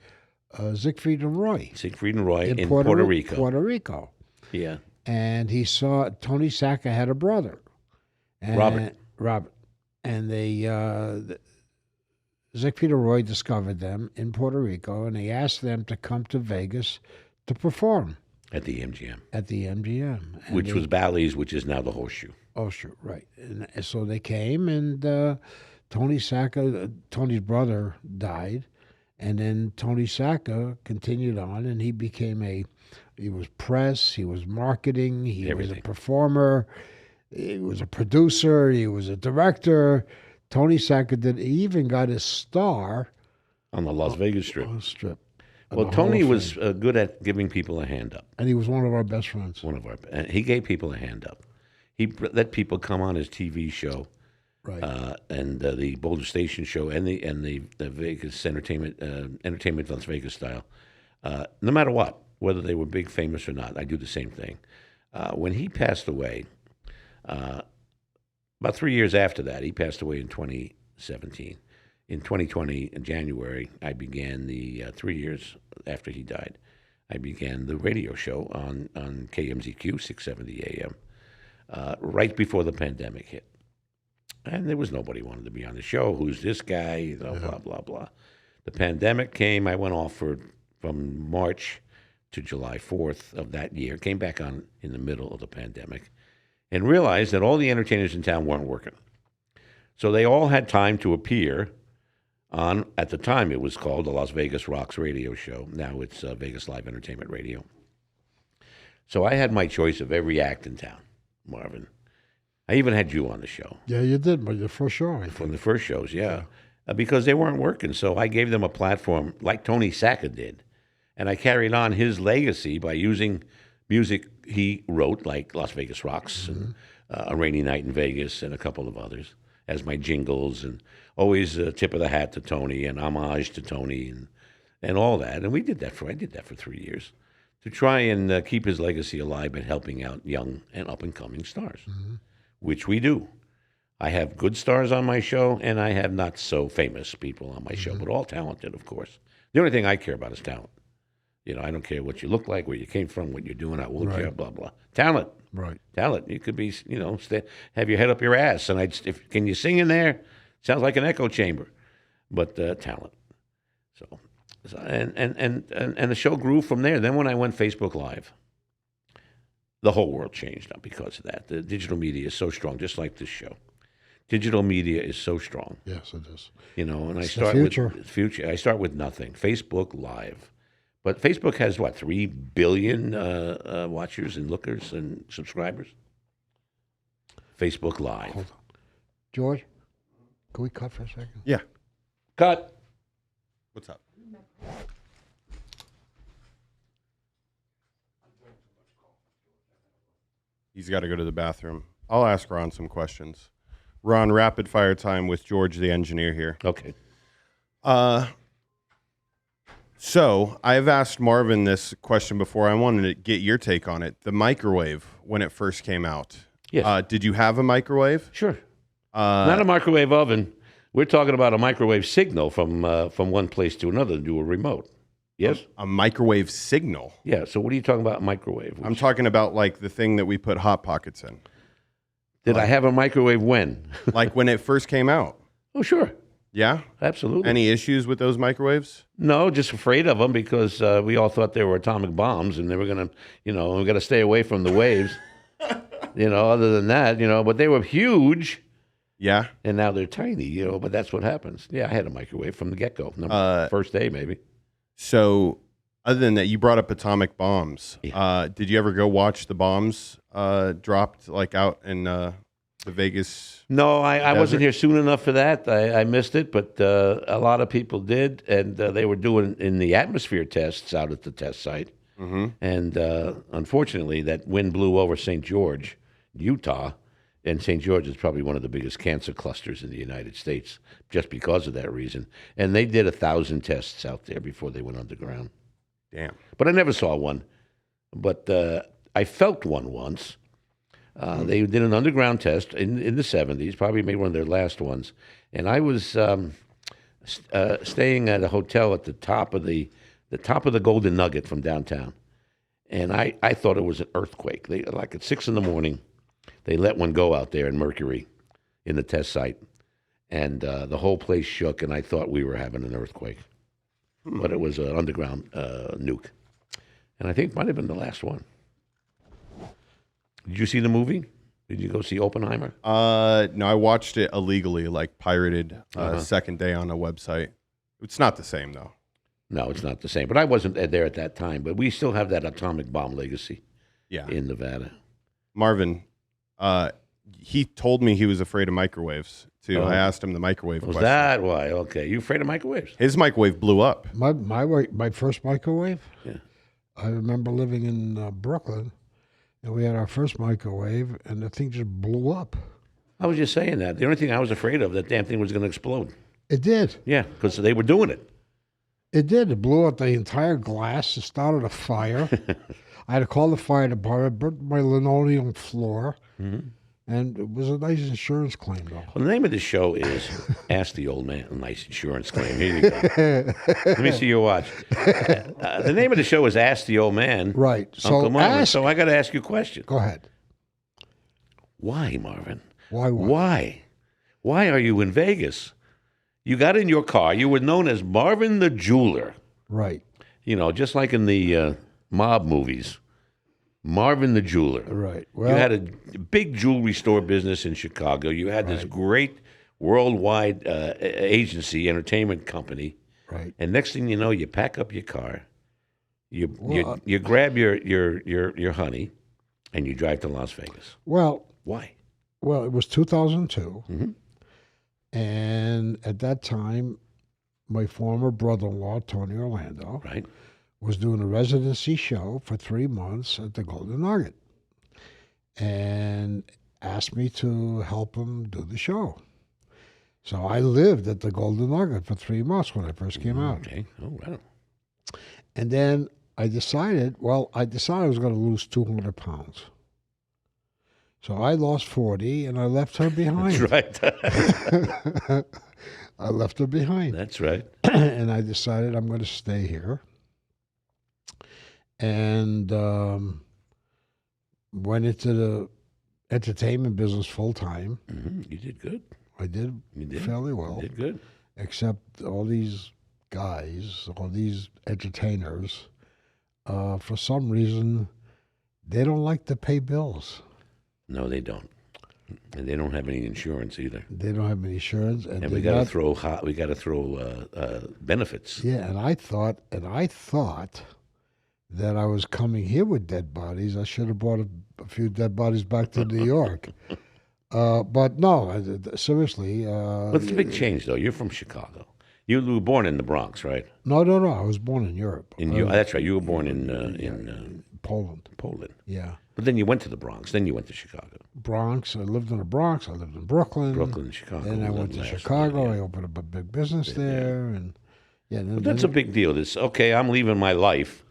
[SPEAKER 2] Siegfried and Roy
[SPEAKER 1] Siegfried and Roy in Puerto Rico.
[SPEAKER 2] Puerto Rico.
[SPEAKER 1] Yeah,
[SPEAKER 2] And he saw Tony Sacca had a brother, and Robert, and Siegfried and Roy discovered them in Puerto Rico, and he asked them to come to Vegas to perform
[SPEAKER 1] at the MGM,
[SPEAKER 2] And
[SPEAKER 1] which was Bally's, which is now the Horseshoe.
[SPEAKER 2] Oh, sure, right. And so they came, and Tony Sacca, Tony's brother, died, and then Tony Sacca continued on, and he became he was press, he was marketing, he was a performer, he was a producer, he was a director. Tony Sacca he even got his star
[SPEAKER 1] on the Las Vegas Strip.
[SPEAKER 2] Well,
[SPEAKER 1] Tony was good at giving people a hand up.
[SPEAKER 2] And he was one of our best friends.
[SPEAKER 1] And he gave people a hand up. He let people come on his TV show,
[SPEAKER 2] right?
[SPEAKER 1] And the Boulder Station show, and the Vegas Entertainment Las Vegas style. No matter what, whether they were big, famous or not, I do the same thing. When he passed away, about 3 years after that, he passed away in 2017. In 2020, in January, I began 3 years after he died, I began the radio show on KMZQ 670 AM, right before the pandemic hit. And there was nobody wanted to be on the show. Who's this guy? Blah, blah, blah. The pandemic came. I went off from March to July 4th of that year, came back on in the middle of the pandemic, and realized that all the entertainers in town weren't working. So they all had time to appear on, at the time it was called the Las Vegas Rocks radio show. Now it's Vegas Live Entertainment Radio. So I had my choice of every act in town, Marvin. I even had you on the show.
[SPEAKER 2] Yeah, you did, but the first show, I think.
[SPEAKER 1] From the first shows, yeah. Because they weren't working. So I gave them a platform like Tony Sacca did. And I carried on his legacy by using music he wrote, like Las Vegas Rocks and A Rainy Night in Vegas and a couple of others, as my jingles, and always a tip of the hat to Tony and homage to Tony and all that. And I did that for 3 years to try and keep his legacy alive and helping out young and up-and-coming stars, which we do. I have good stars on my show, and I have not so famous people on my show, but all talented, of course. The only thing I care about is talent. You know, I don't care what you look like, where you came from, what you're doing, how old you are, blah, blah. Talent.
[SPEAKER 2] Right.
[SPEAKER 1] Talent. You could be, have your head up your ass. And can you sing in there? Sounds like an echo chamber. But talent. So and the show grew from there. Then when I went Facebook Live, the whole world changed because of that. The digital media is so strong, just like this show. Digital media is so strong.
[SPEAKER 2] Yes, it is.
[SPEAKER 1] And
[SPEAKER 2] it's
[SPEAKER 1] I start
[SPEAKER 2] with
[SPEAKER 1] future. I start with nothing. Facebook Live. But Facebook has, 3 billion watchers and lookers and subscribers? Facebook Live.
[SPEAKER 2] Hold on. George, can we cut for a second?
[SPEAKER 3] Yeah.
[SPEAKER 1] Cut.
[SPEAKER 3] What's up? He's got to go to the bathroom. I'll ask Ron some questions. Ron, rapid fire time with George, the engineer here.
[SPEAKER 1] Okay.
[SPEAKER 3] So I've asked Marvin this question before. I wanted to get your take on it. The microwave, when it first came out.
[SPEAKER 1] Yes.
[SPEAKER 3] Did you have a microwave?
[SPEAKER 1] Sure. Not a microwave oven. We're talking about a microwave signal from one place to another to do a remote. Yes?
[SPEAKER 3] A microwave signal?
[SPEAKER 1] Yeah. So what are you talking about microwave?
[SPEAKER 3] I'm talking about like the thing that we put Hot Pockets in.
[SPEAKER 1] Did I have a microwave when?
[SPEAKER 3] Like when it first came out?
[SPEAKER 1] Oh, sure.
[SPEAKER 3] Yeah?
[SPEAKER 1] Absolutely.
[SPEAKER 3] Any issues with those microwaves?
[SPEAKER 1] No, just afraid of them because we all thought they were atomic bombs and they were going to, we got to stay away from the waves. Other than that, but they were huge.
[SPEAKER 3] Yeah.
[SPEAKER 1] And now they're tiny, but that's what happens. Yeah, I had a microwave from the get-go. First day, maybe.
[SPEAKER 3] So other than that, you brought up atomic bombs.
[SPEAKER 1] Yeah.
[SPEAKER 3] Did you ever go watch the bombs dropped like out in The Vegas.
[SPEAKER 1] No, I
[SPEAKER 3] Desert?
[SPEAKER 1] wasn't here soon enough for that. I missed it, but a lot of people did, and they were doing in the atmosphere tests out at the test site.
[SPEAKER 3] Mm-hmm.
[SPEAKER 1] And unfortunately, that wind blew over St. George, Utah, and St. George is probably one of the biggest cancer clusters in the United States just because of that reason. And they did 1,000 tests out there before they went underground.
[SPEAKER 3] Damn.
[SPEAKER 1] But I never saw one. But I felt one once. They did an underground test in the 70s, probably made one of their last ones. And I was staying at a hotel at the top of the Golden Nugget from downtown. And I thought it was an earthquake. Like at 6 in the morning, they let one go out there in Mercury in the test site. And the whole place shook, and I thought we were having an earthquake. But it was an underground nuke. And I think it might have been the last one. Did you see the movie? Did you go see Oppenheimer?
[SPEAKER 3] No, I watched it illegally, like pirated, second day on a website. It's not the same, though.
[SPEAKER 1] No, it's not the same. But I wasn't there at that time. But we still have that atomic bomb legacy in Nevada.
[SPEAKER 3] Marvin, he told me he was afraid of microwaves, too. I asked him the microwave
[SPEAKER 1] Was
[SPEAKER 3] question.
[SPEAKER 1] that why? Okay. You afraid of microwaves?
[SPEAKER 3] His microwave blew up.
[SPEAKER 2] My first microwave.
[SPEAKER 1] Yeah.
[SPEAKER 2] I remember living in Brooklyn, and we had our first microwave, and the thing just blew up.
[SPEAKER 1] I was just saying that. The only thing I was afraid of, that damn thing was going to explode.
[SPEAKER 2] It did.
[SPEAKER 1] Yeah, because they were doing it.
[SPEAKER 2] It did. It blew out the entire glass. It started a fire. I had to call the fire department, burnt my linoleum floor, and it was a nice insurance claim, though.
[SPEAKER 1] Well, the name of the show is Ask the Old Man. A nice insurance claim. Here you go. Let me see your watch. The name of the show is Ask the Old Man.
[SPEAKER 2] Right.
[SPEAKER 1] Uncle
[SPEAKER 2] So
[SPEAKER 1] Marvin.
[SPEAKER 2] ask.
[SPEAKER 1] So I got to ask you a question.
[SPEAKER 2] Go ahead.
[SPEAKER 1] Why, Marvin?
[SPEAKER 2] Why?
[SPEAKER 1] Why? Why are you in Vegas? You got in your car. You were known as Marvin the Jeweler.
[SPEAKER 2] Right.
[SPEAKER 1] You know, just like in the mob movies. Marvin the Jeweler.
[SPEAKER 2] Right. Well,
[SPEAKER 1] You had a big jewelry store business in Chicago. You had this great worldwide agency, entertainment company.
[SPEAKER 2] right.
[SPEAKER 1] And next thing you know, you pack up your car, you grab your honey, and you drive to Las Vegas.
[SPEAKER 2] Well,
[SPEAKER 1] Why?
[SPEAKER 2] it was 2002,
[SPEAKER 1] Mhm.
[SPEAKER 2] and at that time, my former brother-in-law, Tony Orlando,
[SPEAKER 1] Right?
[SPEAKER 2] was doing a residency show for 3 months at the Golden Nugget and asked me to help him do the show. So I lived at the Golden Nugget for 3 months when I first came out.
[SPEAKER 1] Okay. Oh, wow.
[SPEAKER 2] And then I decided I was going to lose 200 pounds. So I lost 40 and I left her behind.
[SPEAKER 1] That's right.
[SPEAKER 2] I left her behind.
[SPEAKER 1] That's right.
[SPEAKER 2] And I decided I'm going to stay here. And went into the entertainment business full time.
[SPEAKER 1] You did good.
[SPEAKER 2] I did
[SPEAKER 1] You did
[SPEAKER 2] fairly well,
[SPEAKER 1] You did good.
[SPEAKER 2] except all these guys, all these entertainers, for some reason, they don't like to pay bills.
[SPEAKER 1] No, they don't, and they don't have any insurance either.
[SPEAKER 2] They don't have any insurance, and
[SPEAKER 1] And we got to throw benefits.
[SPEAKER 2] Yeah, and I thought that I was coming here with dead bodies. I should have brought a few dead bodies back to New York. But no, seriously.
[SPEAKER 1] But it's a big change, though. You're from Chicago. You were born in the Bronx, right?
[SPEAKER 2] No. I was born in Europe.
[SPEAKER 1] That's right. You were born in
[SPEAKER 2] Poland.
[SPEAKER 1] Poland.
[SPEAKER 2] Yeah.
[SPEAKER 1] But then you went to the Bronx. Then you went to Chicago.
[SPEAKER 2] Bronx. I lived in the Bronx. I lived in Brooklyn.
[SPEAKER 1] Brooklyn, Chicago.
[SPEAKER 2] Then I
[SPEAKER 1] was
[SPEAKER 2] went
[SPEAKER 1] that
[SPEAKER 2] to
[SPEAKER 1] last
[SPEAKER 2] Chicago.
[SPEAKER 1] one,
[SPEAKER 2] I
[SPEAKER 1] yeah.
[SPEAKER 2] opened up a big business there, and
[SPEAKER 1] But that's a big deal. This okay. I'm leaving my life.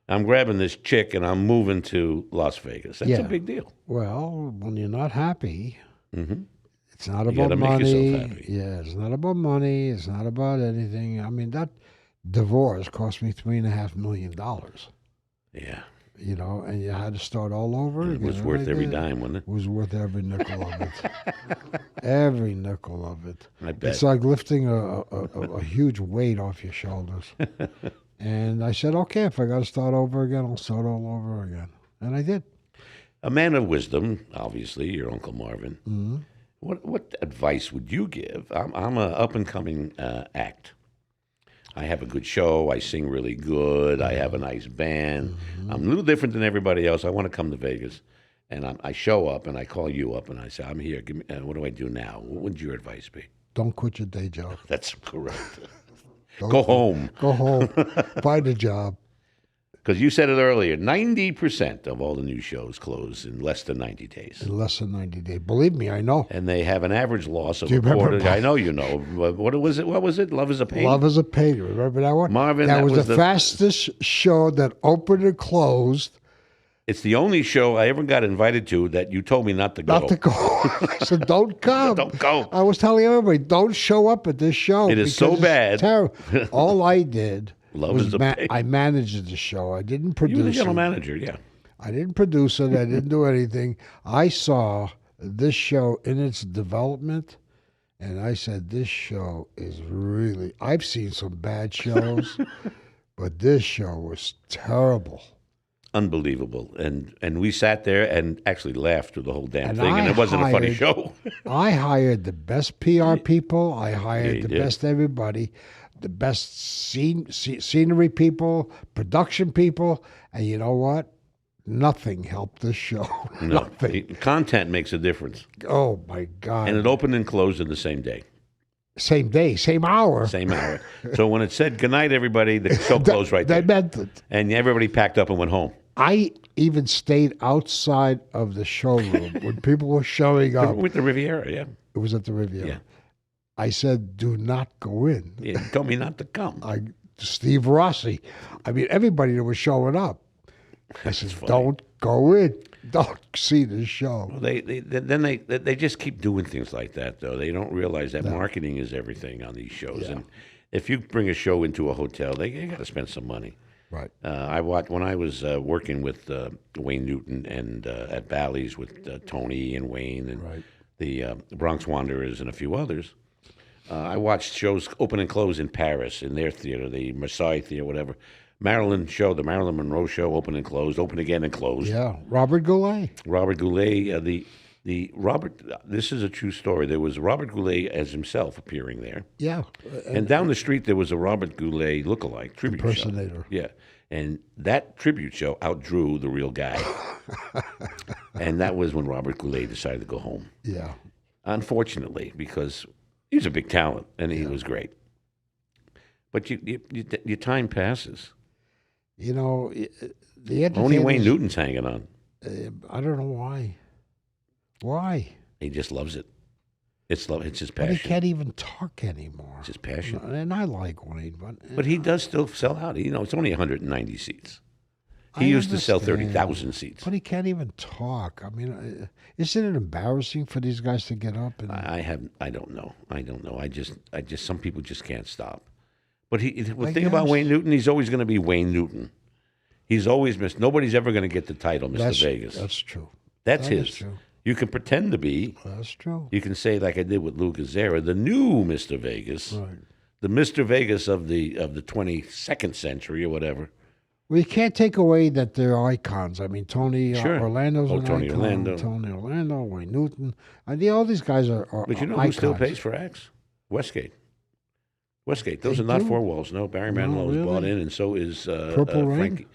[SPEAKER 1] I'm grabbing this chick and I'm moving to Las Vegas. That's a big deal.
[SPEAKER 2] Well, when you're not happy, it's not
[SPEAKER 1] You
[SPEAKER 2] about
[SPEAKER 1] gotta make
[SPEAKER 2] money.
[SPEAKER 1] yourself happy.
[SPEAKER 2] Yeah, it's not about money. It's not about anything. I mean, that divorce cost me $3.5 million.
[SPEAKER 1] Yeah.
[SPEAKER 2] You know, and you had to start all over
[SPEAKER 1] It
[SPEAKER 2] again.
[SPEAKER 1] was
[SPEAKER 2] and
[SPEAKER 1] worth
[SPEAKER 2] I
[SPEAKER 1] every
[SPEAKER 2] did.
[SPEAKER 1] dime, wasn't
[SPEAKER 2] It was worth every nickel of it. Every nickel of it.
[SPEAKER 1] I bet.
[SPEAKER 2] It's like lifting a huge weight off your shoulders. And I said, okay, if I got to start over again, I'll start all over again. And I did.
[SPEAKER 1] A man of wisdom, obviously, your Uncle Marvin.
[SPEAKER 2] Mm-hmm.
[SPEAKER 1] What advice would you give? I'm an up-and-coming act. I have a good show. I sing really good. I have a nice band. I'm a little different than everybody else. I want to come to Vegas. And I show up and I call you up and I say, I'm here. Give me, what do I do now? What would your advice be?
[SPEAKER 2] Don't quit your day job.
[SPEAKER 1] That's correct.
[SPEAKER 2] Don't
[SPEAKER 1] Go
[SPEAKER 2] quit.
[SPEAKER 1] home.
[SPEAKER 2] Go home. Find a job.
[SPEAKER 1] Because you said it earlier, 90% of all the new shows close in less than 90 days.
[SPEAKER 2] In less than 90 days. Believe me, I know.
[SPEAKER 1] And they have an average loss of
[SPEAKER 2] Do you
[SPEAKER 1] a quarter.
[SPEAKER 2] remember-
[SPEAKER 1] I know you know. What was it? What was it? Love is a Pain?
[SPEAKER 2] Love is a Pain. Remember that one?
[SPEAKER 1] Marvin,
[SPEAKER 2] that
[SPEAKER 1] that
[SPEAKER 2] was
[SPEAKER 1] was
[SPEAKER 2] the
[SPEAKER 1] the-
[SPEAKER 2] fastest show that opened and closed.
[SPEAKER 1] It's the only show I ever got invited to that you told me not to go.
[SPEAKER 2] Not to go. I said, don't come.
[SPEAKER 1] Don't go.
[SPEAKER 2] I was telling everybody, don't show up at this show.
[SPEAKER 1] It is so
[SPEAKER 2] because it's
[SPEAKER 1] bad.
[SPEAKER 2] terrible. All I did
[SPEAKER 1] Love
[SPEAKER 2] was
[SPEAKER 1] is a Pain.
[SPEAKER 2] I managed the show. I didn't
[SPEAKER 1] You were the
[SPEAKER 2] produce
[SPEAKER 1] general
[SPEAKER 2] it.
[SPEAKER 1] manager, yeah.
[SPEAKER 2] I didn't produce it. I didn't do anything. I saw this show in its development, and I said, this show is really, I've seen some bad shows, but this show was terrible.
[SPEAKER 1] Unbelievable. And we sat there and actually laughed through the whole damn
[SPEAKER 2] And
[SPEAKER 1] thing. And
[SPEAKER 2] I
[SPEAKER 1] it wasn't a funny
[SPEAKER 2] hired-
[SPEAKER 1] show.
[SPEAKER 2] I hired the best PR people. I hired
[SPEAKER 1] you
[SPEAKER 2] the
[SPEAKER 1] did.
[SPEAKER 2] best everybody, the best scenery people, production people, and you know what? Nothing helped this show.
[SPEAKER 1] No,
[SPEAKER 2] Nothing.
[SPEAKER 1] content makes a difference.
[SPEAKER 2] Oh my God!
[SPEAKER 1] And it opened and closed in the same day,
[SPEAKER 2] Same day, same hour.
[SPEAKER 1] same hour. So when it said good night, everybody, the show closed right
[SPEAKER 2] They
[SPEAKER 1] there.
[SPEAKER 2] meant it.
[SPEAKER 1] And everybody packed up and went home.
[SPEAKER 2] I even stayed outside of the showroom when people were showing up.
[SPEAKER 1] With the Riviera, yeah.
[SPEAKER 2] It was at the Riviera.
[SPEAKER 1] Yeah.
[SPEAKER 2] I said, "Do not go in."
[SPEAKER 1] You told me not to come.
[SPEAKER 2] Steve Rossi. I mean, everybody that was showing up. I said,
[SPEAKER 1] funny.
[SPEAKER 2] "Don't go in. Don't see the show."
[SPEAKER 1] Well, they just keep doing things like that, though. They don't realize that marketing is everything on these shows.
[SPEAKER 2] Yeah.
[SPEAKER 1] And if you bring a show into a hotel, they got to spend some money.
[SPEAKER 2] Right.
[SPEAKER 1] I watched when I was working with Wayne Newton and at Bally's with Tony and Wayne and
[SPEAKER 2] Right.
[SPEAKER 1] the Bronx Wanderers and a few others. I watched shows open and close in Paris in their theater, the Marseille Theater, whatever. Marilyn show, the Marilyn Monroe show, open and closed, open again and closed.
[SPEAKER 2] Yeah. Robert Goulet.
[SPEAKER 1] Robert Goulet, the Robert. This is a true story. There was Robert Goulet as himself appearing there.
[SPEAKER 2] Yeah.
[SPEAKER 1] And down the street, there was a Robert Goulet lookalike tribute
[SPEAKER 2] Impersonator.
[SPEAKER 1] show. Yeah. And that tribute show outdrew the real guy. And that was when Robert Goulet decided to go home.
[SPEAKER 2] Yeah.
[SPEAKER 1] Unfortunately, because he's a big talent and he was great. But your time passes.
[SPEAKER 2] You know, the
[SPEAKER 1] Only Wayne
[SPEAKER 2] entertainers-
[SPEAKER 1] Newton's hanging on.
[SPEAKER 2] I don't know why. Why?
[SPEAKER 1] He just loves it. It's his
[SPEAKER 2] But he
[SPEAKER 1] passion.
[SPEAKER 2] can't even talk anymore.
[SPEAKER 1] It's his passion.
[SPEAKER 2] And I like Wayne, but
[SPEAKER 1] But he does still sell out. It's only 190 seats.
[SPEAKER 2] I
[SPEAKER 1] He used to sell
[SPEAKER 2] understand.
[SPEAKER 1] 30,000 seats.
[SPEAKER 2] But he can't even talk. I mean, isn't it embarrassing for these guys to get up and?
[SPEAKER 1] I don't know. I just some people just can't stop. But the
[SPEAKER 2] I
[SPEAKER 1] thing about
[SPEAKER 2] guess.
[SPEAKER 1] Wayne Newton, he's always going to be Wayne Newton. He's always missed. Nobody's ever going to get the title, Mr. Vegas.
[SPEAKER 2] That's true.
[SPEAKER 1] That's
[SPEAKER 2] that is
[SPEAKER 1] his.
[SPEAKER 2] true.
[SPEAKER 1] You can pretend to be.
[SPEAKER 2] That's true.
[SPEAKER 1] You can say like I did with Lou Gazzara, the new Mr. Vegas,
[SPEAKER 2] Right.
[SPEAKER 1] the Mr. Vegas of the 22nd century or whatever.
[SPEAKER 2] Well, you can't take away that they're icons. I mean, Tony
[SPEAKER 1] Sure.
[SPEAKER 2] Orlando's
[SPEAKER 1] Oh,
[SPEAKER 2] an
[SPEAKER 1] Tony
[SPEAKER 2] icon.
[SPEAKER 1] Orlando.
[SPEAKER 2] Tony Orlando, Wayne Newton. I mean, all these guys are
[SPEAKER 1] But you know who
[SPEAKER 2] icons.
[SPEAKER 1] still pays for acts? Westgate. Westgate. Those
[SPEAKER 2] They
[SPEAKER 1] are not
[SPEAKER 2] do?
[SPEAKER 1] four walls. No, Barry Manilow is bought
[SPEAKER 2] really?
[SPEAKER 1] in, and so is
[SPEAKER 2] Purple Rain?
[SPEAKER 1] Frankie.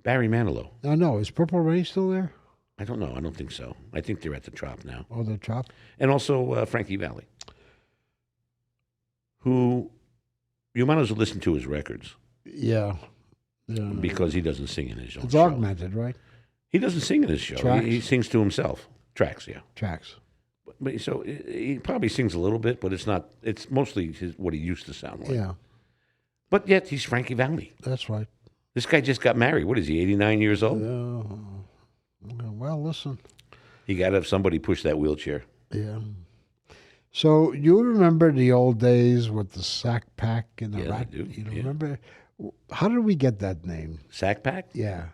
[SPEAKER 1] Barry Manilow.
[SPEAKER 2] No, is Purple Rain still there?
[SPEAKER 1] I don't know. I don't think so. I think they're at the Trop now.
[SPEAKER 2] Oh, the Trop?
[SPEAKER 1] And also Frankie Valli, who you might as well listen to his records
[SPEAKER 2] Yeah. Yeah.
[SPEAKER 1] because he doesn't sing in his own
[SPEAKER 2] It's
[SPEAKER 1] show.
[SPEAKER 2] augmented, right?
[SPEAKER 1] He doesn't sing in his show.
[SPEAKER 2] Tracks.
[SPEAKER 1] He sings to himself. Tracks, yeah.
[SPEAKER 2] Tracks.
[SPEAKER 1] But so he probably sings a little bit, but it's not. It's mostly what he used to sound like.
[SPEAKER 2] Yeah,
[SPEAKER 1] But yet he's Frankie Valli.
[SPEAKER 2] that's right.
[SPEAKER 1] This guy just got married. What is he? 89 years old.
[SPEAKER 2] Well, listen.
[SPEAKER 1] You got to have somebody push that wheelchair.
[SPEAKER 2] Yeah. So you remember the old days with the sack pack and the
[SPEAKER 1] Yeah, I
[SPEAKER 2] rat?
[SPEAKER 1] do,
[SPEAKER 2] You
[SPEAKER 1] yeah.
[SPEAKER 2] remember? How did we get that name?
[SPEAKER 1] Sack Pack?
[SPEAKER 2] Yeah.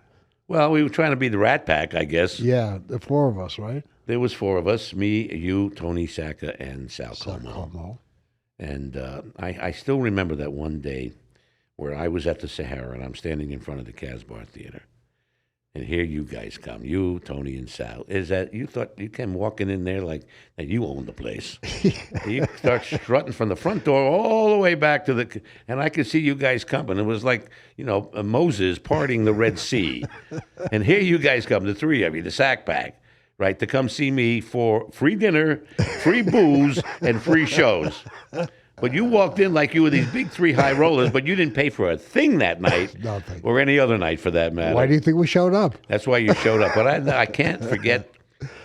[SPEAKER 1] Well, we were trying to be the Rat Pack, I guess.
[SPEAKER 2] Yeah, the four of us, right?
[SPEAKER 1] There was four of us: me, you, Tony Sacca, and Sal Como.
[SPEAKER 2] Como.
[SPEAKER 1] And I still remember that one day where I was at the Sahara and I'm standing in front of the Casbah Theater. And here you guys come, you, Tony, and Sal. Is that you thought you came walking in there like that you own the place? You start strutting from the front door all the way back to the, and I could see you guys coming. It was like Moses parting the Red Sea, and here you guys come, the three of you, the sack pack, right, to come see me for free dinner, free booze, and free shows. But you walked in like you were these big three high rollers, but you didn't pay for a thing that night,
[SPEAKER 2] Nothing.
[SPEAKER 1] or any other night for that matter.
[SPEAKER 2] Why do you think we showed up?
[SPEAKER 1] That's why you showed up. But I can't forget,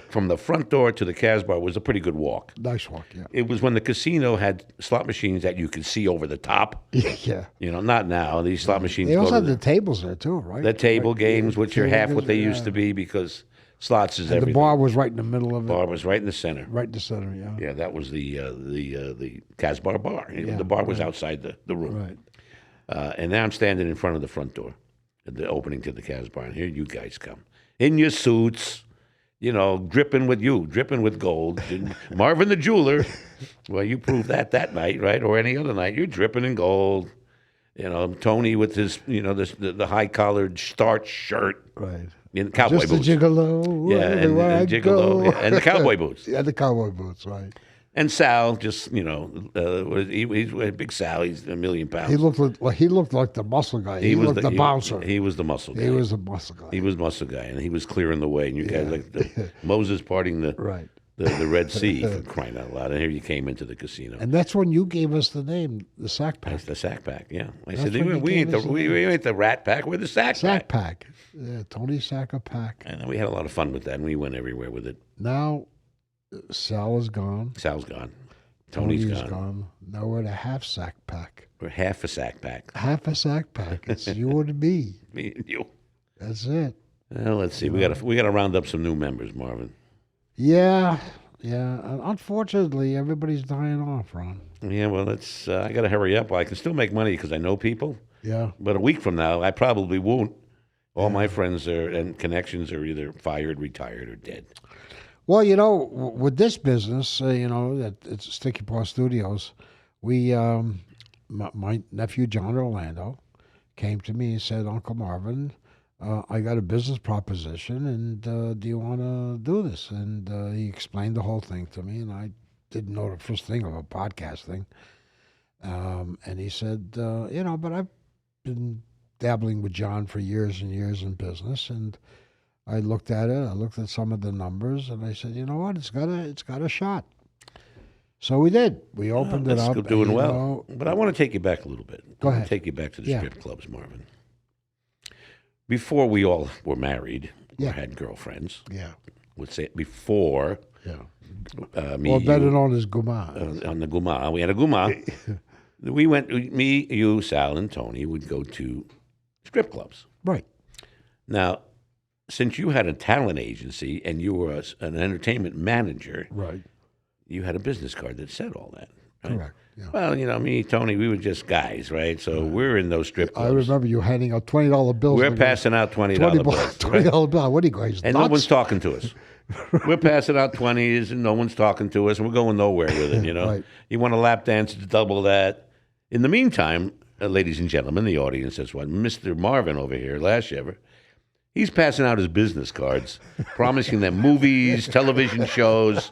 [SPEAKER 1] from the front door to the Casbah was a pretty good walk.
[SPEAKER 2] Nice walk, yeah.
[SPEAKER 1] It was when the casino had slot machines that you could see over the top.
[SPEAKER 2] Yeah.
[SPEAKER 1] You know, not now. These slot machines
[SPEAKER 2] They
[SPEAKER 1] go
[SPEAKER 2] also
[SPEAKER 1] to
[SPEAKER 2] had the tables there too, right?
[SPEAKER 1] the table
[SPEAKER 2] Right.
[SPEAKER 1] games, which are half what they
[SPEAKER 2] Yeah.
[SPEAKER 1] used to be, because slots is
[SPEAKER 2] And
[SPEAKER 1] everything.
[SPEAKER 2] the bar was right in the middle of it.
[SPEAKER 1] Bar was right in the center.
[SPEAKER 2] Right in the center, yeah.
[SPEAKER 1] Yeah, that was the Casbah bar.
[SPEAKER 2] Yeah,
[SPEAKER 1] The bar was outside the room.
[SPEAKER 2] Right.
[SPEAKER 1] And now I'm standing in front of the front door, at the opening to the Casbah, and here you guys come. In your suits, you know, dripping with gold. And Marvin the jeweler, well, you proved that night, right? Or any other night. You're dripping in gold. You know, Tony with his, you know, the high-collared starch shirt.
[SPEAKER 2] Right.
[SPEAKER 1] In cowboy
[SPEAKER 2] Just
[SPEAKER 1] boots.
[SPEAKER 2] a gigolo.
[SPEAKER 1] Yeah, and
[SPEAKER 2] everywhere I
[SPEAKER 1] gigolo,
[SPEAKER 2] go.
[SPEAKER 1] yeah, and the cowboy boots.
[SPEAKER 2] Yeah, the cowboy boots, right.
[SPEAKER 1] And Sal, just, you know, he's big Sal. He's a million pounds.
[SPEAKER 2] He looked like the muscle guy. He looked the bouncer.
[SPEAKER 1] He was the muscle guy.
[SPEAKER 2] He was the muscle guy.
[SPEAKER 1] He was muscle guy, and he was clearing the way. And you guys like Moses parting the
[SPEAKER 2] Right.
[SPEAKER 1] the Red Sea, for crying out loud. And here you came into the casino.
[SPEAKER 2] And that's when you gave us the name, the Sack Pack.
[SPEAKER 1] That's the Sack Pack, yeah. I
[SPEAKER 2] That's
[SPEAKER 1] said,
[SPEAKER 2] when you
[SPEAKER 1] we ain't
[SPEAKER 2] gave
[SPEAKER 1] the
[SPEAKER 2] us
[SPEAKER 1] we ain't the Rat Pack. We're the Sack
[SPEAKER 2] Sack
[SPEAKER 1] Pack.
[SPEAKER 2] Pack. Yeah, Tony Sacker Pack.
[SPEAKER 1] And we had a lot of fun with that, and we went everywhere with it.
[SPEAKER 2] Now, Sal is gone.
[SPEAKER 1] Sal's gone. Tony's gone.
[SPEAKER 2] Now we're at a half Sack Pack.
[SPEAKER 1] We're half a Sack Pack.
[SPEAKER 2] Half a Sack Pack. It's you and me.
[SPEAKER 1] Me and you.
[SPEAKER 2] That's it.
[SPEAKER 1] Well, let's see. We gotta round up some new members, Marvin.
[SPEAKER 2] Yeah. Yeah. Unfortunately, everybody's dying off, Ron.
[SPEAKER 1] Yeah, well, it's I got to hurry up. I can still make money because I know people,
[SPEAKER 2] Yeah.
[SPEAKER 1] but a week from now, I probably won't. All my friends and connections are either fired, retired, or dead.
[SPEAKER 2] Well, you know, with this business, you know, that it's Sticky Paw Studios, we, my nephew John Orlando came to me and said, Uncle Marvin, I got a business proposition, and do you want to do this? And he explained the whole thing to me, and I didn't know the first thing of a podcasting. And he said, you know, but I've been dabbling with John for years and years in business, and I looked at it. I looked at some of the numbers, and I said, "You know what? It's got a shot." So we did. We opened it
[SPEAKER 1] That's
[SPEAKER 2] up.
[SPEAKER 1] doing
[SPEAKER 2] and,
[SPEAKER 1] well.
[SPEAKER 2] know,
[SPEAKER 1] But I want to take you back a little bit.
[SPEAKER 2] Go
[SPEAKER 1] I want
[SPEAKER 2] ahead.
[SPEAKER 1] to take you back to the
[SPEAKER 2] Yeah.
[SPEAKER 1] strip clubs, Marvin. Before we all were married
[SPEAKER 2] Yeah.
[SPEAKER 1] or had girlfriends,
[SPEAKER 2] yeah,
[SPEAKER 1] let's say before
[SPEAKER 2] yeah.
[SPEAKER 1] me,
[SPEAKER 2] Well, better
[SPEAKER 1] you,
[SPEAKER 2] known as Guma.
[SPEAKER 1] on the Guma, we had a Guma. We went. Me, you, Sal, and Tony would go to strip clubs.
[SPEAKER 2] Right.
[SPEAKER 1] Now, since you had a talent agency and you were an entertainment manager,
[SPEAKER 2] Right.
[SPEAKER 1] you had a business card that said all that. Right?
[SPEAKER 2] Correct. Yeah.
[SPEAKER 1] Well, you know, me, Tony, we were just guys, right? So we're in those strip
[SPEAKER 2] I
[SPEAKER 1] clubs.
[SPEAKER 2] remember you handing out $20 bills.
[SPEAKER 1] We're
[SPEAKER 2] like
[SPEAKER 1] passing out $20 bills. right?
[SPEAKER 2] $20 bill. What are you guys?
[SPEAKER 1] And
[SPEAKER 2] nuts?
[SPEAKER 1] no one's talking to us. We're passing out 20s and no one's talking to us, and we're going nowhere with it, you know?
[SPEAKER 2] Right.
[SPEAKER 1] You want a lap dance, it's double that. In the meantime, ladies and gentlemen, the audience, that's what Mr. Marvin over here, last year, he's passing out his business cards, promising them movies, television shows,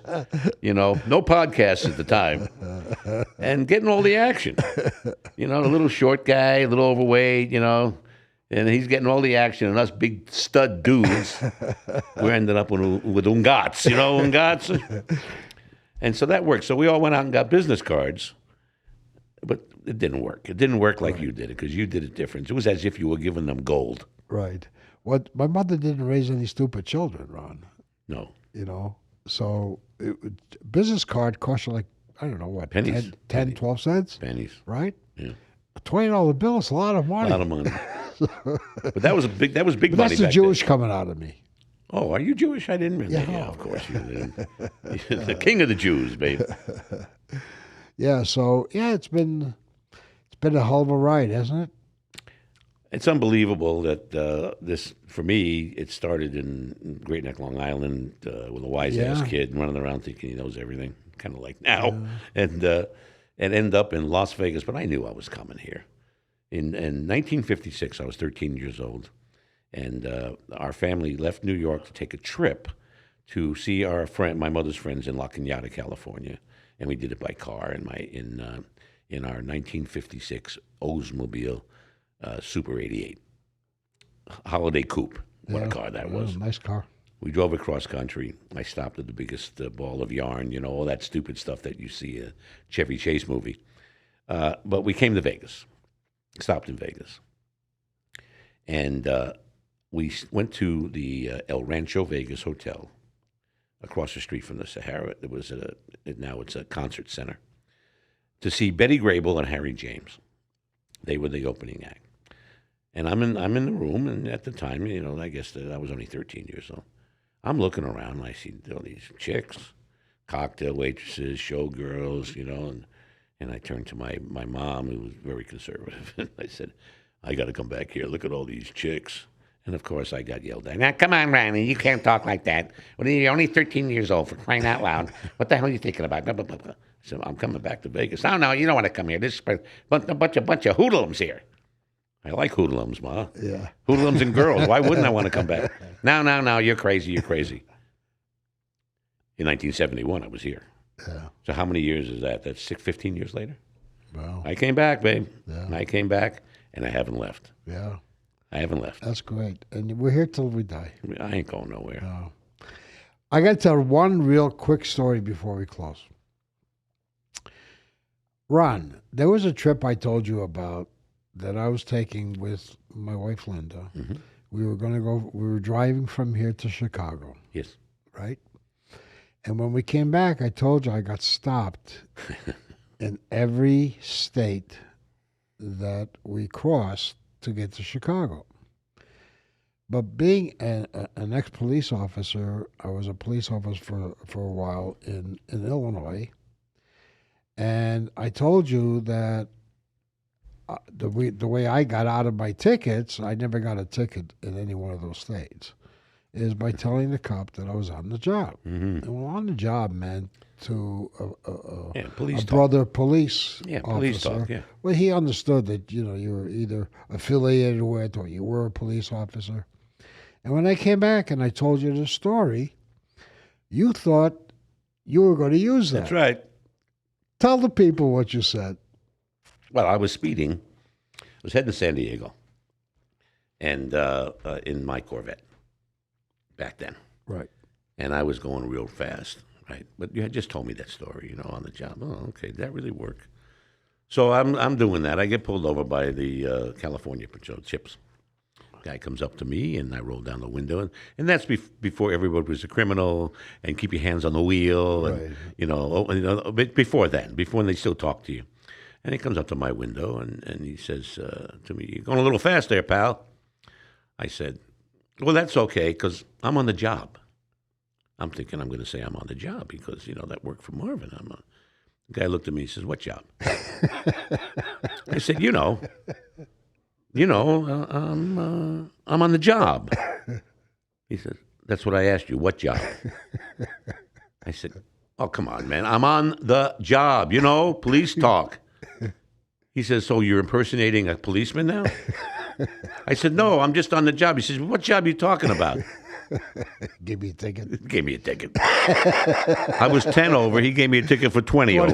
[SPEAKER 1] you know, no podcasts at the time, and getting all the action. You know, the little short guy, a little overweight, you know, and he's getting all the action, and us big stud dudes, we're ending up with ungats, you know, ungats. And so that worked. So we all went out and got business cards, but it didn't work. It didn't work like you did it, because you did it different. It was as if you were giving them gold.
[SPEAKER 2] Right. What my mother didn't raise any stupid children, Ron.
[SPEAKER 1] No.
[SPEAKER 2] You know, so business card cost you like, I don't know what,
[SPEAKER 1] Pennies.
[SPEAKER 2] 10 12 cents,
[SPEAKER 1] Pennies.
[SPEAKER 2] right?
[SPEAKER 1] Yeah.
[SPEAKER 2] A $20 bill is a lot of money.
[SPEAKER 1] A lot of money. But that was big
[SPEAKER 2] But
[SPEAKER 1] money
[SPEAKER 2] that's the
[SPEAKER 1] back
[SPEAKER 2] Jewish
[SPEAKER 1] then.
[SPEAKER 2] coming out of me.
[SPEAKER 1] Oh, are you Jewish? I didn't remember.
[SPEAKER 2] Yeah.
[SPEAKER 1] Yeah, of course you did. You're the king of the Jews, babe.
[SPEAKER 2] Yeah, so yeah, it's been a hell of a ride, hasn't it?
[SPEAKER 1] It's unbelievable that this, for me, it started in Great Neck, Long Island, with a wise-ass
[SPEAKER 2] Yeah.
[SPEAKER 1] kid running around thinking he knows everything, kind of like now, and end up in Las Vegas. But I knew I was coming here. In 1956, I was 13 years old, and our family left New York to take a trip to see my mother's friends in La Cañada, California, and we did it by car in our 1956 Oldsmobile Super 88 Holiday Coupe. What a car that was!
[SPEAKER 2] Nice car.
[SPEAKER 1] We drove across country. I stopped at the biggest ball of yarn, all that stupid stuff that you see in a Chevy Chase movie. But we came to Vegas, stopped in Vegas. And we went to the El Rancho Vegas Hotel across the street from the Sahara. It was now it's a concert center, to see Betty Grable and Harry James. They were the opening act. And I'm in the room, and at the time, I guess that I was only 13 years old. I'm looking around, and I see all these chicks, cocktail waitresses, showgirls, and I turned to my mom, who was very conservative, and I said, I got to come back here. Look at all these chicks. And, of course, I got yelled at. Now, come on, Ronnie, you can't talk like that. You're only 13 years old, for crying out loud. What the hell are you thinking about? Blah, blah, blah, blah. So I'm coming back to Vegas. No, you don't want to come here. This is a bunch of hoodlums here. I like hoodlums, Ma.
[SPEAKER 2] Yeah.
[SPEAKER 1] Hoodlums and girls. Why wouldn't I want to come back? No, you're crazy. You're crazy. In 1971, I was here.
[SPEAKER 2] Yeah.
[SPEAKER 1] So how many years is that? That's 15 years later?
[SPEAKER 2] Wow.
[SPEAKER 1] I came back, babe.
[SPEAKER 2] Yeah.
[SPEAKER 1] I came back, and I haven't left.
[SPEAKER 2] Yeah.
[SPEAKER 1] I haven't left.
[SPEAKER 2] That's great. And we're here till we die.
[SPEAKER 1] I ain't going nowhere.
[SPEAKER 2] I got to tell one real quick story before we close. Ron, there was a trip I told you about that I was taking with my wife, Linda.
[SPEAKER 1] Mm-hmm.
[SPEAKER 2] We were driving from here to Chicago,
[SPEAKER 1] Yes.
[SPEAKER 2] right? And when we came back, I told you I got stopped in every state that we crossed to get to Chicago. But being an ex-police officer, I was a police officer for a while in Illinois. And I told you that the way I got out of my tickets, I never got a ticket in any one of those states, is by telling the cop that I was on the job.
[SPEAKER 1] Mm-hmm.
[SPEAKER 2] And well, on the job meant to
[SPEAKER 1] police
[SPEAKER 2] a
[SPEAKER 1] talk.
[SPEAKER 2] brother police
[SPEAKER 1] Police
[SPEAKER 2] officer.
[SPEAKER 1] talk, yeah.
[SPEAKER 2] Well, he understood that, you were either affiliated with or you were a police officer. And when I came back and I told you the story, you thought you were going to use that.
[SPEAKER 1] That's right.
[SPEAKER 2] Tell the people what you said.
[SPEAKER 1] Well, I was speeding. I was heading to San Diego, and in my Corvette back then.
[SPEAKER 2] Right.
[SPEAKER 1] And I was going real fast, right? But you had just told me that story, on the job. Oh, okay, did that really work? So I'm doing that. I get pulled over by the California Patrol, Chips. Guy comes up to me, and I roll down the window, and that's before everybody was a criminal, and keep your hands on the wheel, and before then, before they still talk to you. And he comes up to my window, and he says to me, "You're going a little fast there, pal." I said, "Well, that's okay, because I'm on the job." I'm thinking I'm going to say I'm on the job because, that worked for Marvin. The guy looked at me and says, "What job?" I said, I'm on the job. He said, "That's what I asked you. What job?" I said, "Oh, come on, man. I'm on the job, police talk." He says, "So you're impersonating a policeman now?" I said, "No, I'm just on the job." He says, "What job are you talking about?"
[SPEAKER 2] Give me a ticket.
[SPEAKER 1] Gave me a ticket. I was 10 over. He gave me a ticket for 20 over.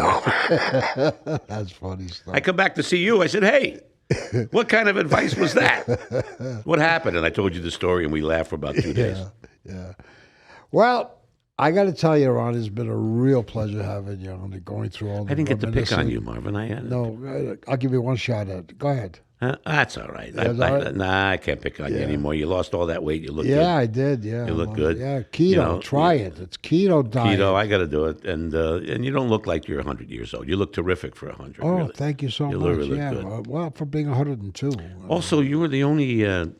[SPEAKER 2] That's funny stuff.
[SPEAKER 1] I come back to see you. I said, "Hey, what kind of advice was that? What happened?" And I told you the story, and we laughed for about 2 days.
[SPEAKER 2] Yeah. Well, I got to tell you, Ron, it's been a real pleasure having you on and going through all the
[SPEAKER 1] I didn't get to pick on
[SPEAKER 2] reminiscing.
[SPEAKER 1] you, Marvin.
[SPEAKER 2] No, I'll give you one shot at it. Go ahead.
[SPEAKER 1] That's all right.
[SPEAKER 2] That's all right?
[SPEAKER 1] Nah, I can't pick on you anymore. You lost all that weight. You look good.
[SPEAKER 2] Yeah, I did. Yeah.
[SPEAKER 1] You look good.
[SPEAKER 2] Yeah, keto. Try it. It's keto diet.
[SPEAKER 1] Keto, I got to do it. And you don't look like you're 100 years old. You look terrific for 100.
[SPEAKER 2] Oh,
[SPEAKER 1] really.
[SPEAKER 2] thank you so
[SPEAKER 1] You
[SPEAKER 2] much.
[SPEAKER 1] look really
[SPEAKER 2] yeah.
[SPEAKER 1] good.
[SPEAKER 2] Well, for being 102.
[SPEAKER 1] Also, you were the only a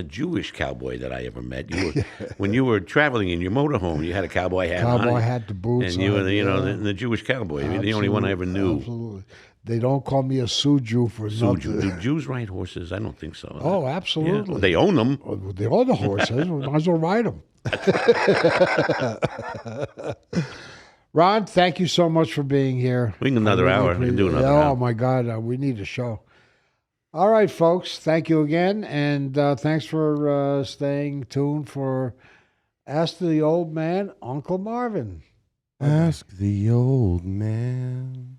[SPEAKER 1] Jewish cowboy that I ever met. You were, when you were traveling in your motorhome, you had a cowboy hat on.
[SPEAKER 2] Cowboy hat, the boots.
[SPEAKER 1] And you were,
[SPEAKER 2] on,
[SPEAKER 1] the Jewish cowboy. You're the only one I ever knew.
[SPEAKER 2] Absolutely. They don't call me a Suju for nothing.
[SPEAKER 1] Do Jews ride horses? I don't think so.
[SPEAKER 2] Oh, absolutely.
[SPEAKER 1] Yeah. They own them.
[SPEAKER 2] Oh, they own the horses. We might as well ride them. Ron, thank you so much for being here.
[SPEAKER 1] We can another hour. We can do another hour.
[SPEAKER 2] Oh, my God. We need a show. All right, folks. Thank you again. And thanks for staying tuned for Ask the Old Man, Uncle Marvin.
[SPEAKER 3] Ask the old man.